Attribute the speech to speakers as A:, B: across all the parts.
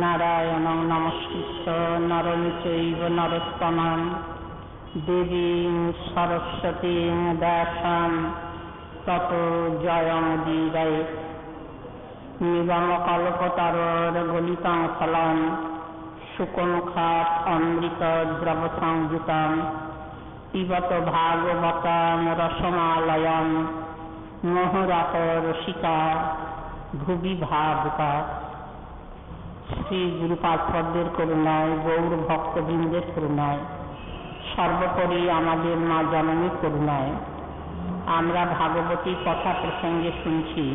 A: নারায়ণং নমস্কৃত্য নরং চৈব নরোত্তমং দেবীং সরস্বতীং ব্যাসং ততো জয়মুদীরয়ে। নিগমকল্পতরোর গলিতং ফলং শুকমুখাৎ অমৃতদ্রবসংযুতং পিবত ভাগবতং রসমালয়ং মুহুরতো রসিকা ভুবি ভাবুকা। শ্রী গুরুপাদ পদ্মের করুণায়, গৌর ভক্তবৃন্দের করুণায়, সর্বোপরি আমাদের মা জননীর করুণায় আমরা ভাগবতী কথা প্রসঙ্গে শুনছি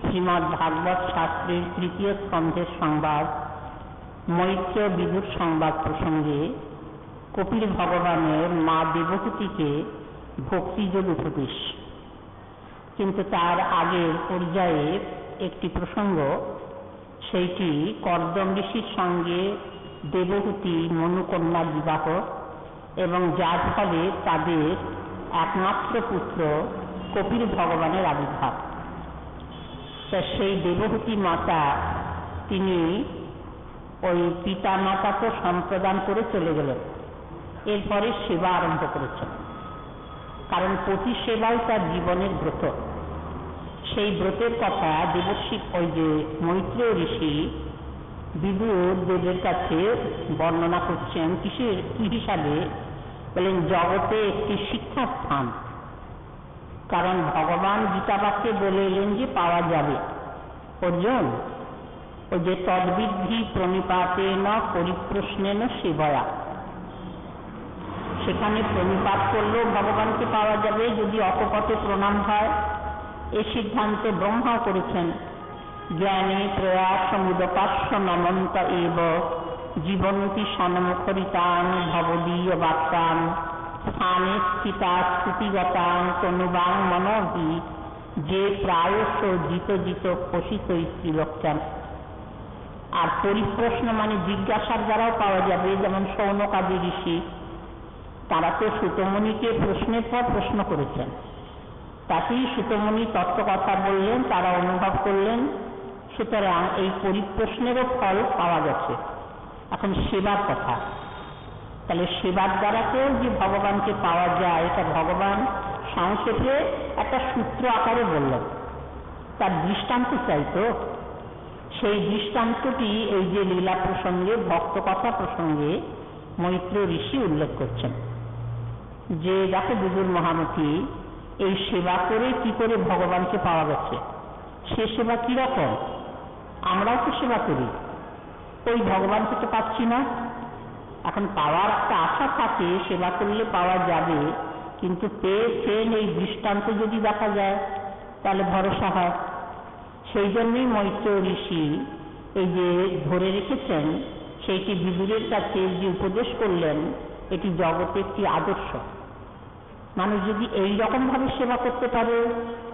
A: শ্রীমদ্ ভাগবত শাস্ত্রের তৃতীয় স্কন্ধের সংবাদ, মৈত্র বিদুর সংবাদ প্রসঙ্গে কপিল ভগবানের মা দেবহূতিকে ভক্তিযোগ উপদেশ। কিন্তু তার আগের পর্যায়ে একটি প্রসঙ্গ, সেইটি কর্দম ঋষির সঙ্গে দেবহূতি মনুকন্যার বিবাহ এবং যার ফলে তাদের একমাত্র পুত্র কপিল ভগবানের আবির্ভাব। তা সেই দেবহূতি মাতা তিনি ওই পিতা মাতাকে সম্প্রদান করে চলে গেলেন। এরপরে সেবা আরম্ভ করেছেন, কারণ পতি সেবাই তার জীবনের ব্রত। সেই ব্রতের কথা দেবর্ষি ওই যে মৈত্র ঋষি বিদুর দেবের কাছে বর্ণনা করছেন। কি হিসাবে বলেন, জগতে একটি শিক্ষাস্থান। কারণ ভগবান গীতাবাক্যে বলে এলেন যে পাওয়া যাবে। অর্জুন, ওই যে তদ্বিদ্ধি প্রণিপাতেন পরিপ্রশ্নেন সেবয়া, সেখানে প্রণিপাত করলেও ভগবানকে পাওয়া যাবে যদি অকপটে প্রণাম হয়। এই সিদ্ধান্ত ব্রহ্মা করেছেন। জ্ঞানে প্রয়াস মুদপাস্য নমন্ত এব জীবন্তী সন্মুখরিতাং ভবদীয় বাক্যাং স্থানে স্থিতা স্তুতিগতাং তনুবাং মনোহি যে প্রায়শ জিত জিত পোষিত স্ত্রীলোকচান। আর পরিপ্রশ্ন মানে জিজ্ঞাসার দ্বারাও পাওয়া যাবে। যেমন শৌনকাদি ঋষি, তারা তো সুতমুনিকে প্রশ্নের পর প্রশ্ন করেছেন, তাতেই সুতমুনি তত্ত্বকথা বললেন, তারা অনুভব করলেন। সুতরাং এই পরিপ্রশ্নেরও ফল পাওয়া গেছে। এখন সেবার কথা, তাহলে সেবার দ্বারাতেও যে ভগবানকে পাওয়া যায়, এটা ভগবান সংক্ষেপে একটা সূত্র আকারে বললেন। তার দৃষ্টান্ত চাইতো, সেই দৃষ্টান্তটি এই যে লীলা প্রসঙ্গে, ভক্ত কথা প্রসঙ্গে মৈত্র ঋষি উল্লেখ করছেন যে দেখো বিদুর মহামতি, এই সেবা করে কি করে ভগবানকে পাওয়া গেছে। সে সেবা কিরকম? আমরাও তো সেবা করি, ওই ভগবানকে তো পাচ্ছি না। এখন পাওয়ার একটা আশা থাকে, সেবা করলে পাওয়া যাবে, কিন্তু পেয়েছেন এই দৃষ্টান্ত যদি দেখা যায় তাহলে ভরসা হয়। সেই জন্যই মৈত্র ঋষি এই যে ধরে রেখেছেন, সেইটি বিদুরের কাছে যে উপদেশ করলেন, এটি জগতে একটি আদর্শ। মানুষ যদি এই রকম ভাবে সেবা করতে পারে,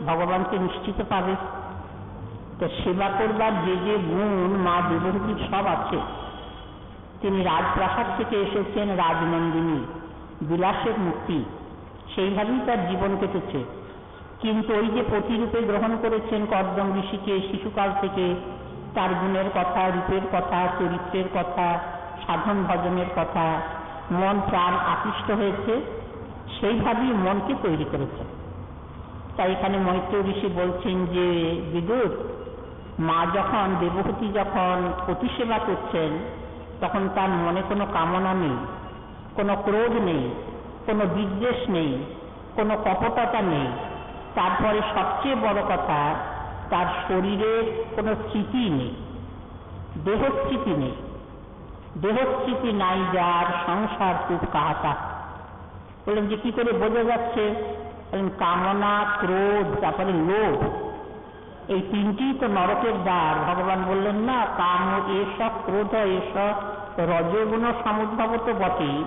A: ভগবানকে নিশ্চিত পাবে। তো সেবা করবার যে যে গুণ মা দেবহূতির সব আছে। তিনি রাজপ্রাসাদ থেকে এসেছেন রাজনন্দিনী, বিলাসের মুক্তি, সেইভাবেই তার জীবন কেটেছে। কিন্তু ওই যে প্রতিরূপে গ্রহণ করেছেন কর্দম ঋষিকে শিশুকাল থেকে, তার গুণের কথা, রূপের কথা, চরিত্রের কথা, সাধন ভজনের কথা, মন প্রাণ আকৃষ্ট হয়েছে, সেইভাবেই মনকে তৈরি করেছে। তাই এখানে মৈত্র ঋষি বলছেন যে বিদুর, মা যখন দেবহূতি যখন প্রতিসেবা করছেন, তখন তার মনে কোনো কামনা নেই, কোনো ক্রোধ নেই, কোনো বিদ্বেষ নেই, কোনো কপটতা নেই। তারপরে সবচেয়ে বড় কথা, তার শরীরের কোনো স্মৃতি নেই, দেহস্মৃতি নেই। দেহস্মৃতি নাই যার সংসার খুব কাহাতা। বললেন যে কি করে বোঝা যাচ্ছে? বললেন কামনা, ক্রোধ, তারপরে লোভ, এই তিনটি তো নরকের দ্বার। ভগবান বললেন না কাম এসব, ক্রোধ এসব রজগুণ সমুদ্ভব তো বটেই,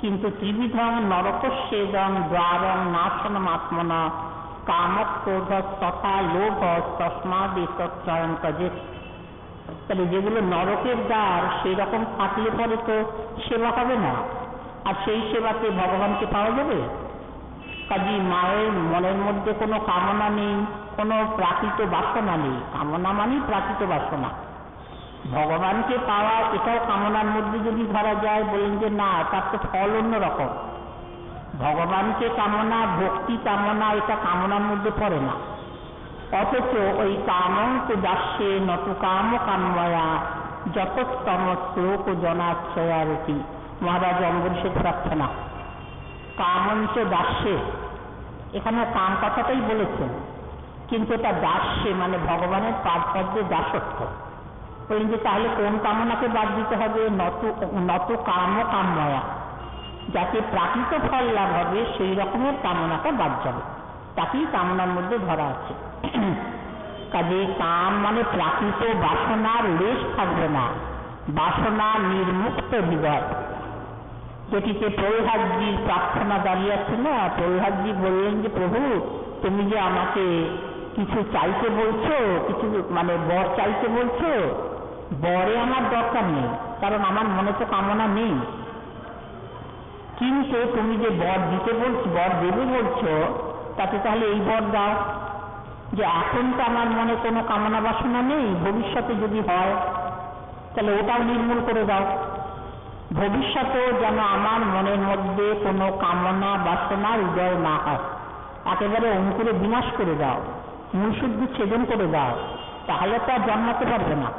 A: কিন্তু ত্রিবিধং নরকস্যেদং দ্বারং নাশনমাত্মনা কাম ক্রোধ তথা লোভ তস্মাদেশত্রয়ং ত্যজেৎ। তাহলে যেগুলো নরকের দ্বার সেই রকম থাকলে পরে তো সেবা হবে না, আর সেই সেবাতে ভগবানকে পাওয়া যাবে? কাজী মায়ের মনের মধ্যে কোনো কামনা নেই, কোনো প্রাকৃত বাসনা নেই। কামনা মানেই প্রাকৃত বাসনা। ভগবানকে পাওয়া এটাও কামনার মধ্যে যদি ধরা যায়, বলেন যে না, তার তো ফল অন্যরকম। ভগবানকে কামনা, ভক্তি কামনা, এটা কামনার মধ্যে পড়ে না। অথচ ওই কামং তো দাস্যে নতু কাম কাময়া যতস্তম শ্লোক জনাশ্রয়ারতি, মহারাজ অম্বরীশের প্রার্থনা। কামঞ্চ দাস্যে, এখানে কাম কথাটাই বলেছেন, কিন্তু এটা দাস্যে মানে ভগবানের পাদপদ্মে দাসত্ব। বলেন যে তাহলে কোন কামনাকে বাদ দিতে হবে? নত কাম কাময়া, যাতে প্রাকৃত ফল লাভ হবে সেই রকমের কামনাটা বাদ যাবে, তাকেই কামনার মধ্যে ধরা আছে। কাজে কাম মানে প্রাকৃত বাসনার লেশ থাকবে না, বাসনা নির্মুক্ত হৃদয়। যেটিতে প্রহ্লাদজির প্রার্থনা দাঁড়িয়ে আছে না, প্রহ্লাদজি বললেন যে প্রভু তুমি যে আমাকে কিছু চাইতে বলছো, কিছু মানে বর চাইতে বলছো, বরে আমার দরকার নেই, কারণ আমার মনে তো কামনা নেই। কিন্তু তুমি যে বর দিতে বলছো, বর দেবে বলছো, তাতে তাহলে এই বর দাও যে এখন তো আমার মনে কোনো কামনা বাসনা নেই, ভবিষ্যতে যদি হয় তাহলে ওটাও নির্মূল করে দাও। ভবিষ্যতেও যেন আমার মনের মধ্যে কোনো কামনা বাসনার উদয় না হয়, একেবারে অঙ্কুরে বিনাশ করে দাও, মূলশুদ্ধি ছেদন করে দাও, তাহলে তো আর জন্মাতে পারবে না।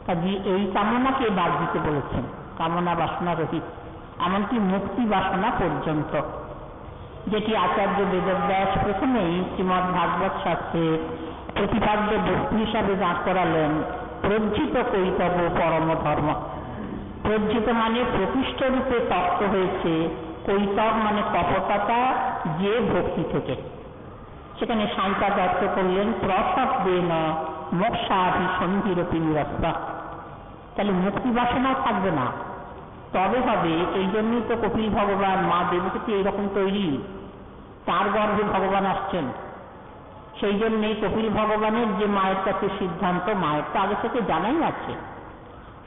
A: কাজে এই কামনাকে বাদ দিতে বলেছেন, কামনা বাসনা রহিত, এমনকি মুক্তি বাসনা পর্যন্ত, যেটি আচার্য বেদব্যাস প্রথমেই শ্রীমদ্ ভাগবত শাস্ত্রে প্রতিপাদ্য বস্তু হিসাবে দাঁড় করালেন। প্রজ্জিত কৈতব পরম ধর্ম। প্রজ্জিত মানে প্রতিষ্ঠ রূপে তপ্ত হয়েছে, কৈতব মানে কপটতা, যে ভক্তি থেকে। সেখানে শান্তা দত্ত করলেন প্রসবেন মোক্ষাভিসন্ধিরপি নিরস্তা। তাহলে মুক্তি বাসনাও থাকবে না, তবে হবে। এই জন্যই তো কপিল ভগবান, মা দেবকী এইরকম তৈরি, তার গর্ভে ভগবান আসছেন। সেই জন্যই কপিল ভগবানের যে মায়ের কাছে সিদ্ধান্ত, মায়ের তো আগে থেকে জানাই আছে,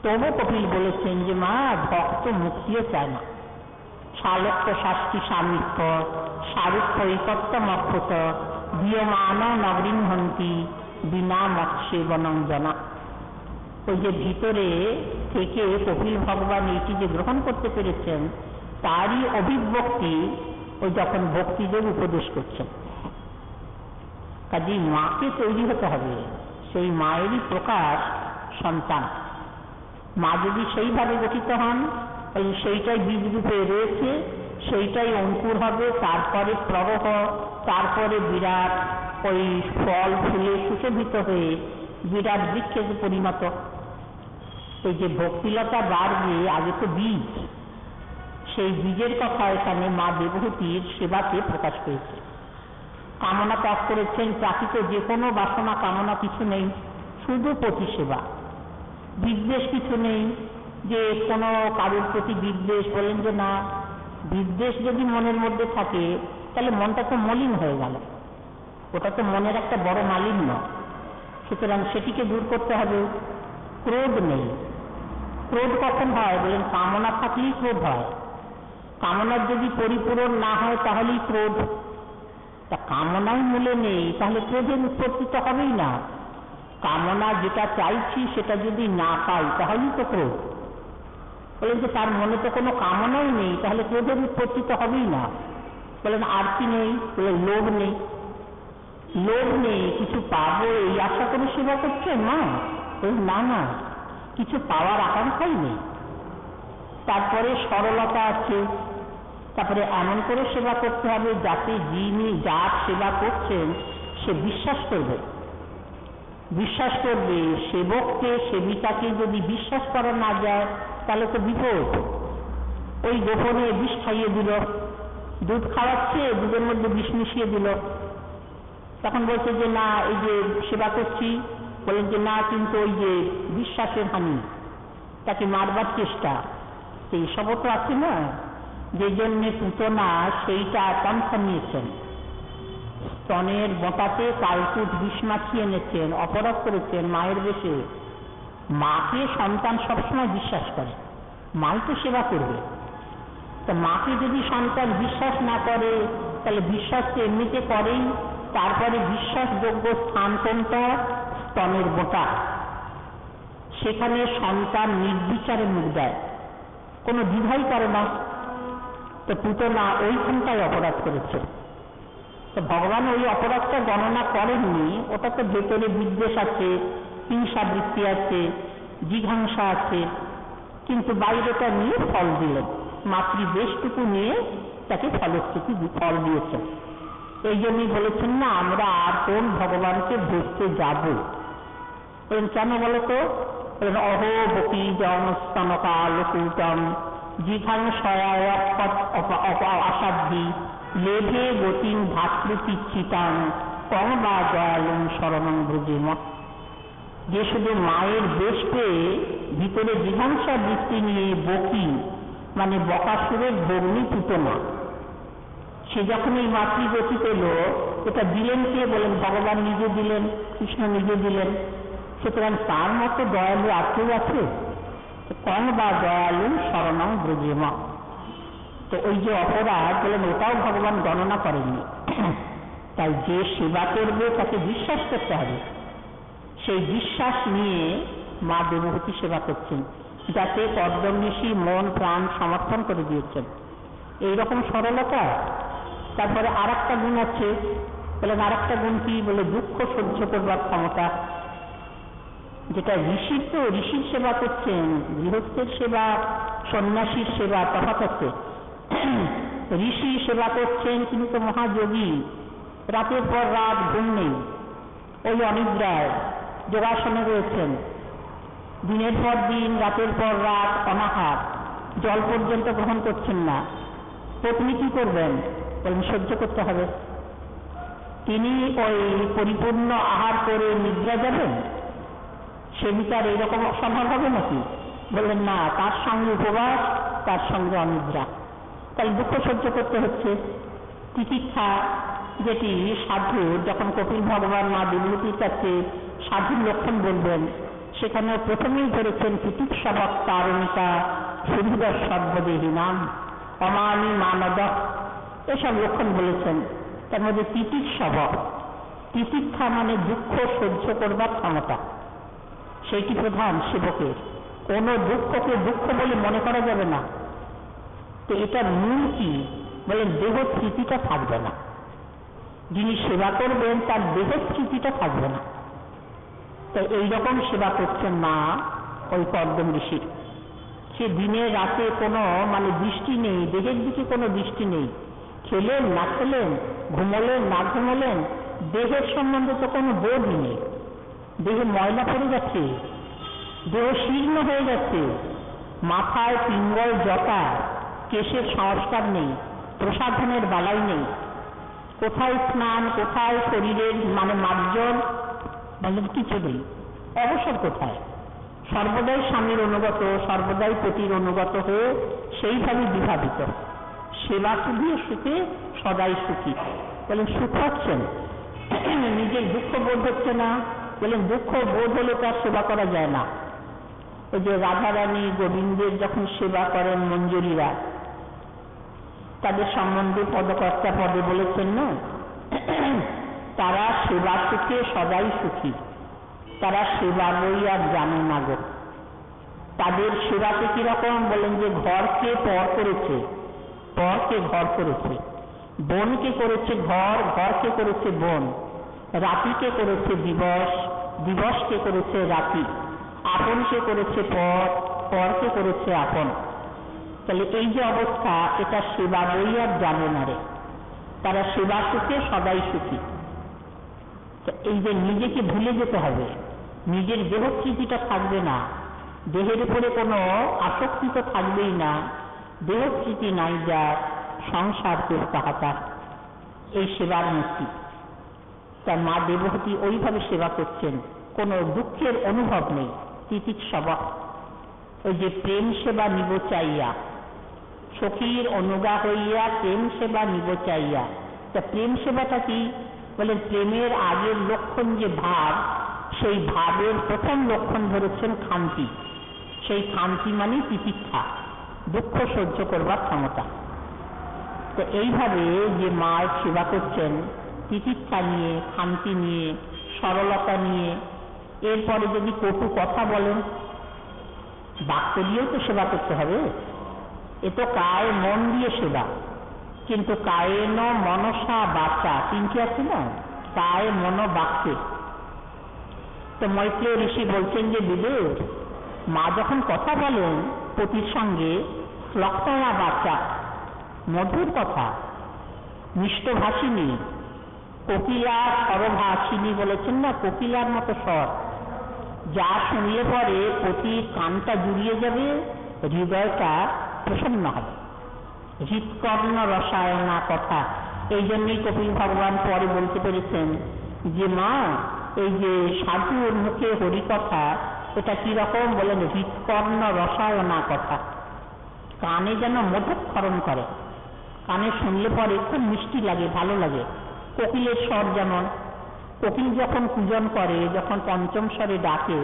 A: তবু কপিল বলেছেন যে মা ভক্ত মুক্তিও চায় না। শালক্য শাস্তি সামিত্য শারুক্ষ একত্তমক্ষত দীয়মান নগৃহন্তি বিনা মৎস্যবনং জনা। ওই যে ভিতরে থেকে কপিল ভগবান এইটি যে গ্রহণ করতে পেরেছেন, তারই অভিব্যক্তি ওই যখন ভক্তিযোগ উপদেশ করছেন। কাজে মাকে তৈরি হতে হবে, সেই মায়েরই প্রকাশ সন্তান। মা যদি সেইভাবে গঠিত হন, সেইটাই বীজ রূপে রয়েছে, সেইটাই অঙ্কুর হবে, তারপরে প্রবহ, তারপরে বিরাট ওই ফল ফুলে সুশোভিত হয়ে বিরাট বৃক্ষে পরিণত। এই যে ভক্তিলতা বাড়বে, আগে তো বীজ, সেই বীজের কথা এখানে মা দেবহূতির সেবাতে প্রকাশ পেয়েছে। কামনা ত্যাগ করেছেন, প্রাকৃত যে কোনো বাসনা কামনা কিছু নেই, শুধু প্রতি সেবা। বিদ্বেষ কিছু নেই, যে কোনো কারোর প্রতি বিদ্বেষ, বলেন যে না, বিদ্বেষ যদি মনের মধ্যে থাকে তাহলে মনটা তো মলিন হয়ে গেল, ওটা তো মনের একটা বড় মালিন্য, সুতরাং সেটিকে দূর করতে হবে। ক্রোধ নেই। ক্রোধ কখন হয়? বলেন কামনা থাকলেই ক্রোধ হয়, কামনার যদি পরিপূরণ না হয় তাহলেই ক্রোধ। তা কামনাই মূলে নেই, তাহলে ক্রোধের উৎপত্তি তো হবেই না। কামনা যেটা চাইছি সেটা যদি না পাই তাহলেই তো ক্রোধ। বলেন যে তার মনে তো কোনো কামনাই নেই, তাহলে ক্রোধের উৎপত্তি তো হবেই না। বলেন আর কি নেই? বলে লোভ নেই। লোভ নেই, কিছু পাবো এই আশা করে সেবা করছে না, না না, কিছু পাওয়ার আকাঙ্ক্ষাই নেই। তারপরে সরলতা আছে, তারপরে এমন করে সেবা করতে হবে যাতে যিনি যার সেবা করছেন সে বিশ্বাস করবে বিশ্বাস করবে, সেবককে সেবিকাকে যদি বিশ্বাস করা না যায় তাহলে তো বিপদ। ওই গোপনে বিষ খাইয়ে দিল, দুধ খাওয়াচ্ছে, দুধের মধ্যে বিষ মিশিয়ে দিল। তখন বলছে যে না, এই যে সেবা করছি, বলেন যে না, কিন্তু ওই যে বিশ্বাসের হানি, তাকে মারবার চেষ্টা, সেই সবও তো আছে না। যে জন্যে পুতনা সেইটা পন্থা নিয়েছেন, স্তনের বোঁটাতে কালকুট বিষ মাখিয়ে এনেছেন, অপরাধ করেছেন মায়ের বেশে। মাকে সন্তান সবসময় বিশ্বাস করে, মাই তো সেবা করবে। তো মাকে যদি সন্তান বিশ্বাস না করে, তাহলে বিশ্বাস তো এমনিতে করেই। তারপরে বিশ্বাসযোগ্য স্থান কোনটা? স্তনের বোঁটা। সেখানে সন্তান নির্বিচারে মুখ দেয়, কোনো দ্বিধাই করে না। তো পুতনা ওইখানটায় অপরাধ করেছে। তো ভগবান ওই অপরাধটা গণনা করেননি, ওটা তো ভেতরে বিদ্বেষ আছে, হিংসাবৃত্তি আছে, জিঘাংসা আছে, কিন্তু বাইরেটা নিয়ে ফল দিলেন, মাতৃদেশটুকু নিয়ে তাকে ফলশ্রুতি ফল দিয়েছেন। এই জন্যই বলেছেন না, আমরা আর কোন ভগবানকে ভজতে যাব? কেন বলো তো? অহো বকি জন স্তনকালকূটম জিঘাংসয়া অসাধ্যি লেভে গতিং ভাতৃপিচ্ছিতাং কং বা দয়ালুং শরণং ব্রজেম। যে শুধু মায়ের বেশ পেয়ে ভিতরে জিঘাংসা বৃত্তি নিয়ে বকি, মানে বকাসুরের ভগ্নী পুতনা, সে যখন এই মাতৃগতি পেল, এটা দিলেন কে? বলেন ভগবান নিজে দিলেন, কৃষ্ণ নিজে দিলেন। সুতরাং তার মতো দয়ালু আর কেউ আছে? কং বা দয়ালু শরণং ব্রজেম। তো ওই যে অপরাধ বলেন, ওটাও ভগবান গণনা করেননি। তাই যে সেবা করবে তাকে বিশ্বাস করতে হবে। সেই বিশ্বাস নিয়ে মা দেবহূতি সেবা করছেন, যাতে কর্দম ঋষি মন প্রাণ সমর্পণ করে দিয়েছেন। এইরকম সরলতা। তারপরে আর একটা গুণ আছে, বলেন আর একটা গুণ কি? বলে দুঃখ সহ্য করবার ক্ষমতা। যেটা ঋষির, তো ঋষির সেবা করছেন, গৃহস্থের সেবা সন্ন্যাসীর সেবা তফাৎ আছে। ঋষি সেবা করছেন, তিনি তো মহাযোগী, রাতের পর রাত ঘুম নেই, ওই অনিদ্রায় যোগাসনে রয়েছেন, দিনের পর দিন রাতের পর রাত অনাহার, জল পর্যন্ত গ্রহণ করছেন না। পত্নী কি করবেন? বলেন সহ্য করতে হবে। তিনি ওই পরিপূর্ণ আহার করে নিদ্রা যাবেন? সেবিকার এইরকম অসম্ভব হবে নাকি? বললেন না, তার সঙ্গে উপবাস, তার সঙ্গে অনিদ্রা। তাই দুঃখ সহ্য করতে হচ্ছে। তিতিক্ষা, যেটি সাধু, যখন কপিল ভগবান মা দেবহূতির কাছে সাধুর লক্ষণ বলবেন, সেখানে প্রথমেই ধরেছেন তিতিক্ষাবৎ কারণিকা সুবিধা সর্বদেহী নাম অমানি মানদ, এসব লক্ষণ বলেছেন। তার মধ্যে তিতিক্ষাবৎ, তিতিক্ষা মানে দুঃখ সহ্য করবার ক্ষমতা, সেইটি প্রধান সেবকের। কোনো দুঃখকে দুঃখ বলে মনে করা যাবে না। তো এটার মূল কি? বলেন দেহ স্মৃতিটা থাকবে না। যিনি সেবা করবেন তার দেহ স্মৃতিটা থাকবে না। তো এইরকম সেবা করছেন মা ওই কর্দম ঋষির। সে দিনে রাতে কোনো মানে দৃষ্টি নেই, দেহের দিকে কোনো দৃষ্টি নেই। খেলেন না খেলেন, ঘুমলেন না ঘুমলেন, দেহের সম্বন্ধে তো কোনো বোধই নেই। দেহে ময়লা পড়ে গেছে, দেহ শীর্ণ হয়ে গেছে, মাথায় পিঙ্গল জটা, কেশের সংস্কার নেই, প্রসাধনের বালাই নেই, কোথায় স্নান, কোথায় শরীরের মানে মার্জন, মানে কিছু নেই। অবসর কোথায়? সর্বদাই স্বামীর অনুগত, সর্বদাই পতির অনুগত হয়ে সেইভাবে বিভাবিত। সেবা শুধু সুখে সদাই সুখী। বলেন সুখ হচ্ছেন, নিজের দুঃখ বোধ হচ্ছে না। বলেন দুঃখ বোধ হলে তার সেবা করা যায় না। ওই যে রাধারানী গোবিন্দের যখন সেবা করেন মঞ্জুরিরা, তাদের সম্বন্ধে পদকর্তা পদে বলেছেন না, তারা সেবা সুখে সদাই সুখী, তারা সেবা বই আর জানে না গো। তাদের সেবাতে কিরকম? বলেন যে ঘরকে পর করেছে, পরকে ঘর করেছে, বনকে করেছে ঘর, ঘরকে করেছে বন, রাতিকে করেছে দিবস, দিবসকে করেছে রাতি, আপনকে করেছে পর, পরকে করেছে আপন। তাহলে এই যে অবস্থা, এটা সেবা বই আর জানে না রে। তারা সেবা সুখে সদাই সুখী। এই যে নিজেকে ভুলে যেতে হবে, নিজের দেহস্মৃতিটা থাকবে না, দেহের উপরে কোনো আসক্তি তো থাকবেই না, দেহস্মৃতি নাই যা সংসার কেউ তাহাতা, এই সেবার মূর্তি। তার মা দেবহূতি ওইভাবে সেবা করছেন, কোনো দুঃখের অনুভব নেই, তিতিক্ষবা। ওই যে প্রেম সেবা নিব চাইয়া, সখীর অনুগা হইয়া প্রেম সেবা নিব চাইয়া। তা প্রেম সেবাটা কি? বলে প্রেমের আগের লক্ষণ যে ভাব, সেই ভাবের প্রথম লক্ষণ ধরেছেন ক্ষান্তি। সেই ক্ষান্তি মানে তিতিক্ষা, দুঃখ সহ্য করবার ক্ষমতা। তো এইভাবে যে মায়ের সেবা করছেন তিতিক্ষা নিয়ে, ক্ষান্তি নিয়ে, সরলতা নিয়ে, এরপরে যদি কটু কথা বলেন, বাক্য দিয়েও তো সেবা করতে হবে। এ তো কায় মন দিয়ে সেবা, কিন্তু কায়েন মনসা বাচা, তিনটি আছে না, কায় মন বাক্যে। তো মৈত্রেয় ঋষি বলছেন যে বিদুর, মা যখন কথা বলেন পতির সঙ্গে, শ্লক্তয়া বাচা, মধুর কথা, মিষ্টভাষিনী, কোকিলা স্বরভাষিনী বলেছেন না, কোকিলার মতো স্বর, যা শুনলে পরে পতির কানটা জুড়িয়ে যাবে, হৃদয়টা প্রসন্ন হবে। হৃৎকর্ণ রসায়না কথা। এই জন্যই কপিল ভগবান পরে বলতে পেরেছেন যে মা, এই যে সাধুর মুখে হরিকথা, এটা কিরকম বলেন, হৃৎকর্ণ রসায়না কথা, কানে যেন মধুক্ষরণ করে, কানে শুনলে পরে খুব মিষ্টি লাগে, ভালো লাগে। কোকিলের স্বর যেমন, কোকিল যখন পূজন করে, যখন পঞ্চম স্বরে ডাকে,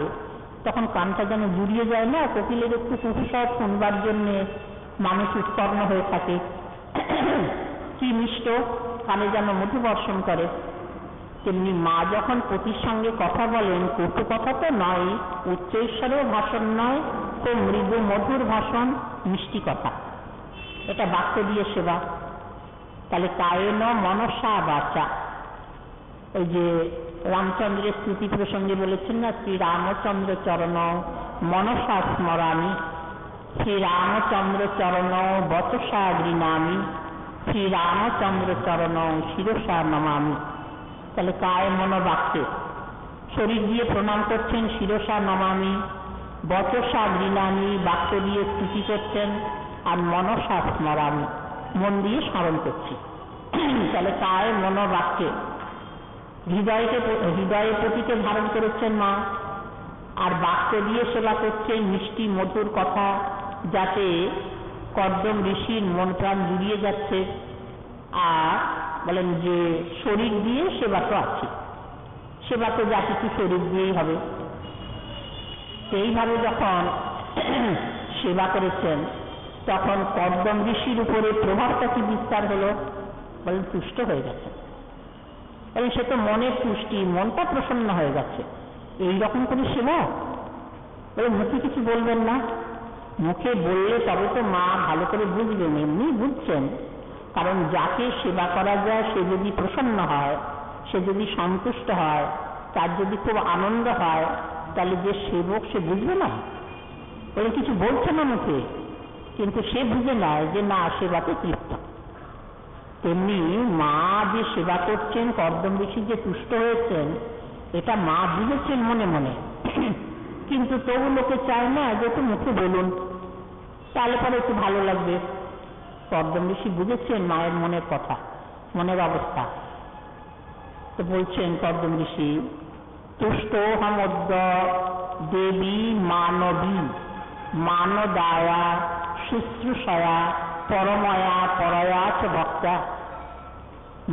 A: তখন কানটা যেন জুড়িয়ে যায় না, কোকিলের একটু কুহুস্বর শুনবার জন্য মানুষ উৎকর্ণ হয়ে থাকে, কি মিষ্ট, কানে যেন মধু বর্ষণ করে। তেমনি মা যখন পতির সঙ্গে কথা বলেন, কটু কথা তো নয়, উচ্চৈশ্বরেও ভাষণ নয়, তো মৃদু মধুর ভাষণ, মিষ্টি কথা, এটা বাক্য দিয়ে সেবা। তাহলে কায়েন মনসা বাচা। ওই যে রামচন্দ্রের স্তুতি প্রসঙ্গে বলেছেন না, শ্রী রামচন্দ্র চরণ মনসা স্মরামি, শ্রী রামচন্দ্র চরণ বচসা গৃণামি, শ্রী রামচন্দ্র চরণ শিরসা নমামি। তাহলে কায় মন বাক্যে শরীর দিয়ে প্রণাম করছেন, শিরসা নমামি, বচসা গৃণামি, বাক্য দিয়ে স্তুতি করছেন, আর মনসা স্মরামি, মন দিয়ে স্মরণ করছি। তাহলে কায় মন বাক্যে হৃদয়ে পতিকে ধারণ করেছেন মা, আর বাক্য দিয়ে সেবা করছেন, মিষ্টি মধুর কথা, যাতে কর্দম ঋষির মন প্রাণ জুড়িয়ে যাচ্ছে। আর বলেন যে শরীর দিয়ে সেবা তো আছে, সেবা তো যা কিছু শরীর দিয়েই হবে। এইভাবে যখন সেবা করেছেন, তখন কর্দম ঋষির উপরে প্রভাবটা কি বিস্তার হলো? বলেন তুষ্ট হয়ে গেছে। বলেন সে তো মনের তুষ্টি, মনটা প্রসন্ন হয়ে গেছে, এইরকম করে সেবা। বলে মুখে কিছু বলবেন না, মুখে বললে তবে তো মা ভালো করে বুঝবেন, এমনি বুঝছেন। কারণ যাকে সেবা করা যায়, সে যদি প্রসন্ন হয়, সে যদি সন্তুষ্ট হয়, তার যদি খুব আনন্দ হয়, তাহলে যে সেবক সে বুঝবে না। বলে কিছু বলছে না মুখে, কিন্তু সে বুঝে নেয় যে না, সেবাতে তৃপ্ত। তেমনি মা যে সেবা করছেন, কর্দম ঋষি যে তুষ্ট হয়েছেন, এটা মা বুঝেছেন মনে মনে, কিন্তু তবু লোকে চায় না যে একটু মুখে বলুন, তাহলে পরে একটু ভালো লাগবে। কর্দম ঋষি বুঝেছেন মায়ের মনের কথা, মনের অবস্থা। তো বলছেন কর্দম ঋষি, তুষ্ট হমদ্য দেবী মানবী, মানদায়া শুশ্রূষয়া পরময়া পরয়াচ ভক্তা।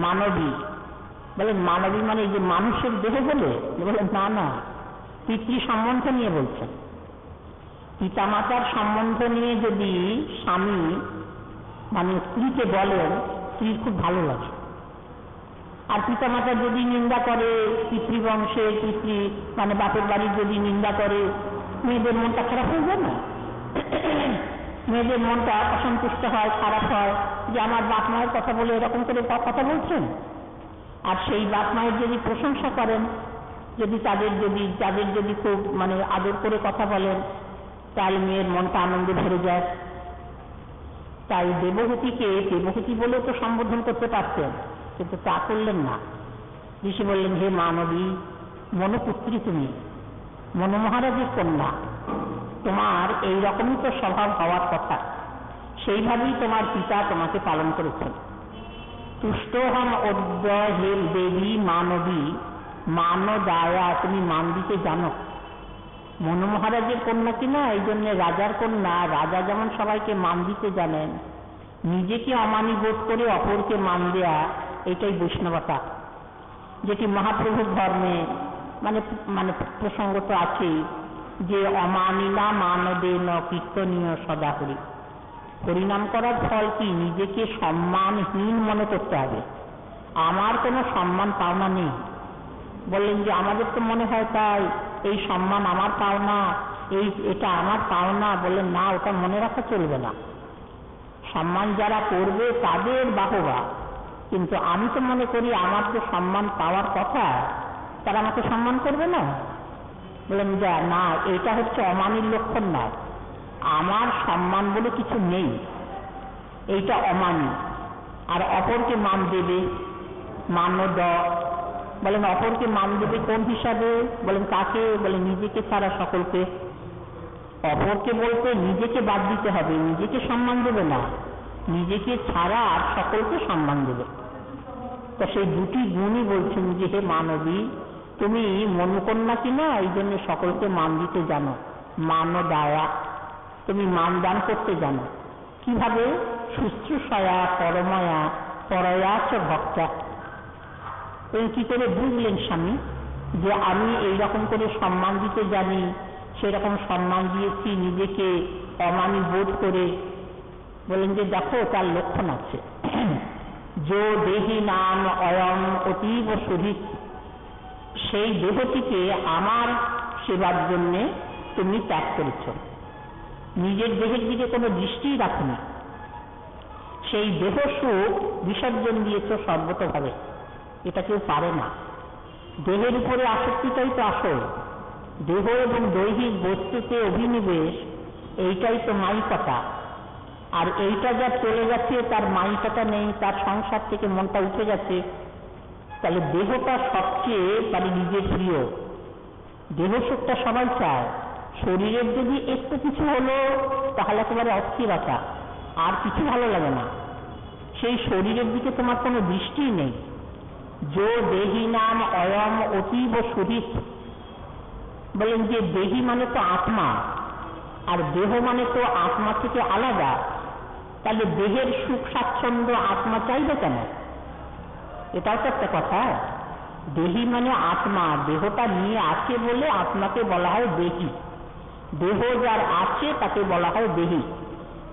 A: মানবী বলে, মানবী মানে এই যে মানুষের দেহ বলে? বলে না না, পিতৃ সম্বন্ধ নিয়ে বলছেন। পিতামাতার সম্বন্ধ নিয়ে যদি স্বামী মানে স্ত্রীকে বলেন, স্ত্রীর খুব ভালো লাগে। আর পিতামাতার যদি নিন্দা করে, পিতৃবংশের পিতৃ মানে বাপের বাড়ির যদি নিন্দা করে, মেয়েদের মনটা খারাপ হয়ে যায় না? মেয়েদের মনটা অসন্তুষ্ট হয়, খারাপ হয়, যে আমার বাপ মায়ের কথা বলে এরকম করে কথা বলছেন। আর সেই বাপ মায়ের যদি প্রশংসা করেন, যদি যাদের যদি খুব মানে আদর করে কথা বলেন, তাহলে মেয়ের মনটা আনন্দে ভরে যায়। তাই দেবহূতিকে দেবহূতি বলেও তো সম্বোধন করতে পারতেন, কিন্তু তা করলেন না। ঋষি বললেন, হে মানবী, মনুপুত্রী তুমি, মনু মহারাজের কন্যা, তোমার এই রকমই তো স্বভাব হওয়ার কথা, সেইভাবেই তোমার পিতা তোমাকে পালন করেছেন। তুষ্টহম অদ্য হে দেবী মানবী মান দায়া, তুমি মান দিতে জানো। মনু মহারাজের কন্যা কিনা, এই জন্য রাজার কন্যা, রাজা যেমন সবাইকে মান দিতে জানেন, নিজেকে অমানি বোধ করে অপরকে মান দেয়া, এটাই বৈষ্ণবতা, যেটি মহাপ্রভুর ধর্মে মানে মানে প্রসঙ্গ তো আছেই, যে অমানিনা মানদেন কীর্তনীয় সদা হরি। হরিনাম করার ফল কি? নিজেকে সম্মানহীন মনে করতে হবে। আমার কোনো সম্মান পাওনা নেই। বললেন যে আমাদের তো মনে হয় তাই, এই সম্মান আমার পাওনা, এটা আমার পাওনা। বললেন না, ওটা মনে রাখা চলবে না। সম্মান যারা করবে তাদের বাহবা, কিন্তু আমি তো মনে করি আমার তো সম্মান পাওয়ার কথা, তারা আমাকে সম্মান করবে না। বললেন যে না, এটা হচ্ছে অমানির লক্ষণ না, আমার সম্মান বলে কিছু নেই, এইটা অমানি। আর অপরকে মান দেবে, মানদ। বলেন অপরকে মান দেবে কোন হিসাবে? বলেন কাকে? বলে নিজেকে ছাড়া সকলকে। অপরকে বলতে নিজেকে বাদ দিতে হবে, নিজেকে সম্মান দেবে না, নিজেকে ছাড়া আর সকলকে সম্মান দেবে। তো সেই দুটি গুণই বলছেন যে হে মানবী, তুমি মনুকন্যা কিনা, এই জন্য সকলকে মান দিতে জানো, মান দায়া, তুমি মান দান করতে জানো। কিভাবে? শুশ্রূষয়া পরময়া পরয়াচ ভক্তা। কি করে বুঝলেন স্বামী যে আমি এইরকম করে সম্মান দিতে জানি, সেরকম সম্মান দিয়েছি নিজেকে অমানি বোধ করে? বলেন যে দেখো, তার লক্ষণ আছে। যো দেহি নাম অয়ম অতীব সুহিত, সেই দেহটিকে আমার সেবার জন্য তুমি ত্যাগ করেছ, নিজের দেহের দিকে কোনো দৃষ্টিই রাখনি, সেই দেহ সুখ বিসর্জন দিয়েছ সর্বতভাবে। এটা কেউ পারে না। দেহের উপরে আসক্তিটাই তো আসল, দেহ এবং দৈহিক বস্তুতে অভিনিবেশ, এইটাই তো মাইকতা। আর এইটা যা চলে গেছে, তার মাইকতা নেই, তার সংসার থেকে মনটা উঠে গেছে, তাহলে দেহটা সবচেয়ে মানে নিজের প্রিয়। দেহ সুখটা সবাই চায়, শরীরের যদি একটু কিছু হলো তাহলে একেবারে অস্থিরতা, আর কিছু ভালো লাগে না, সেই শরীরের দিকে তোমার কোনো দৃষ্টি নেই। যো দেহি নাম অয়ম অতীব সুহিত। বলেন যে দেহি মানে তো আত্মা, আর দেহ মানে তো আত্মা থেকে আলাদা, তাহলে দেহের সুখ স্বাচ্ছন্দ্য আত্মা চাইবে কেন? এটাও তো একটা কথা। দেহি মানে আত্মা, দেহটা নিয়ে আছে বলে আত্মাকে বলা হয় দেহি। দেহ যার আছে তাকে বলা হয় দেহি।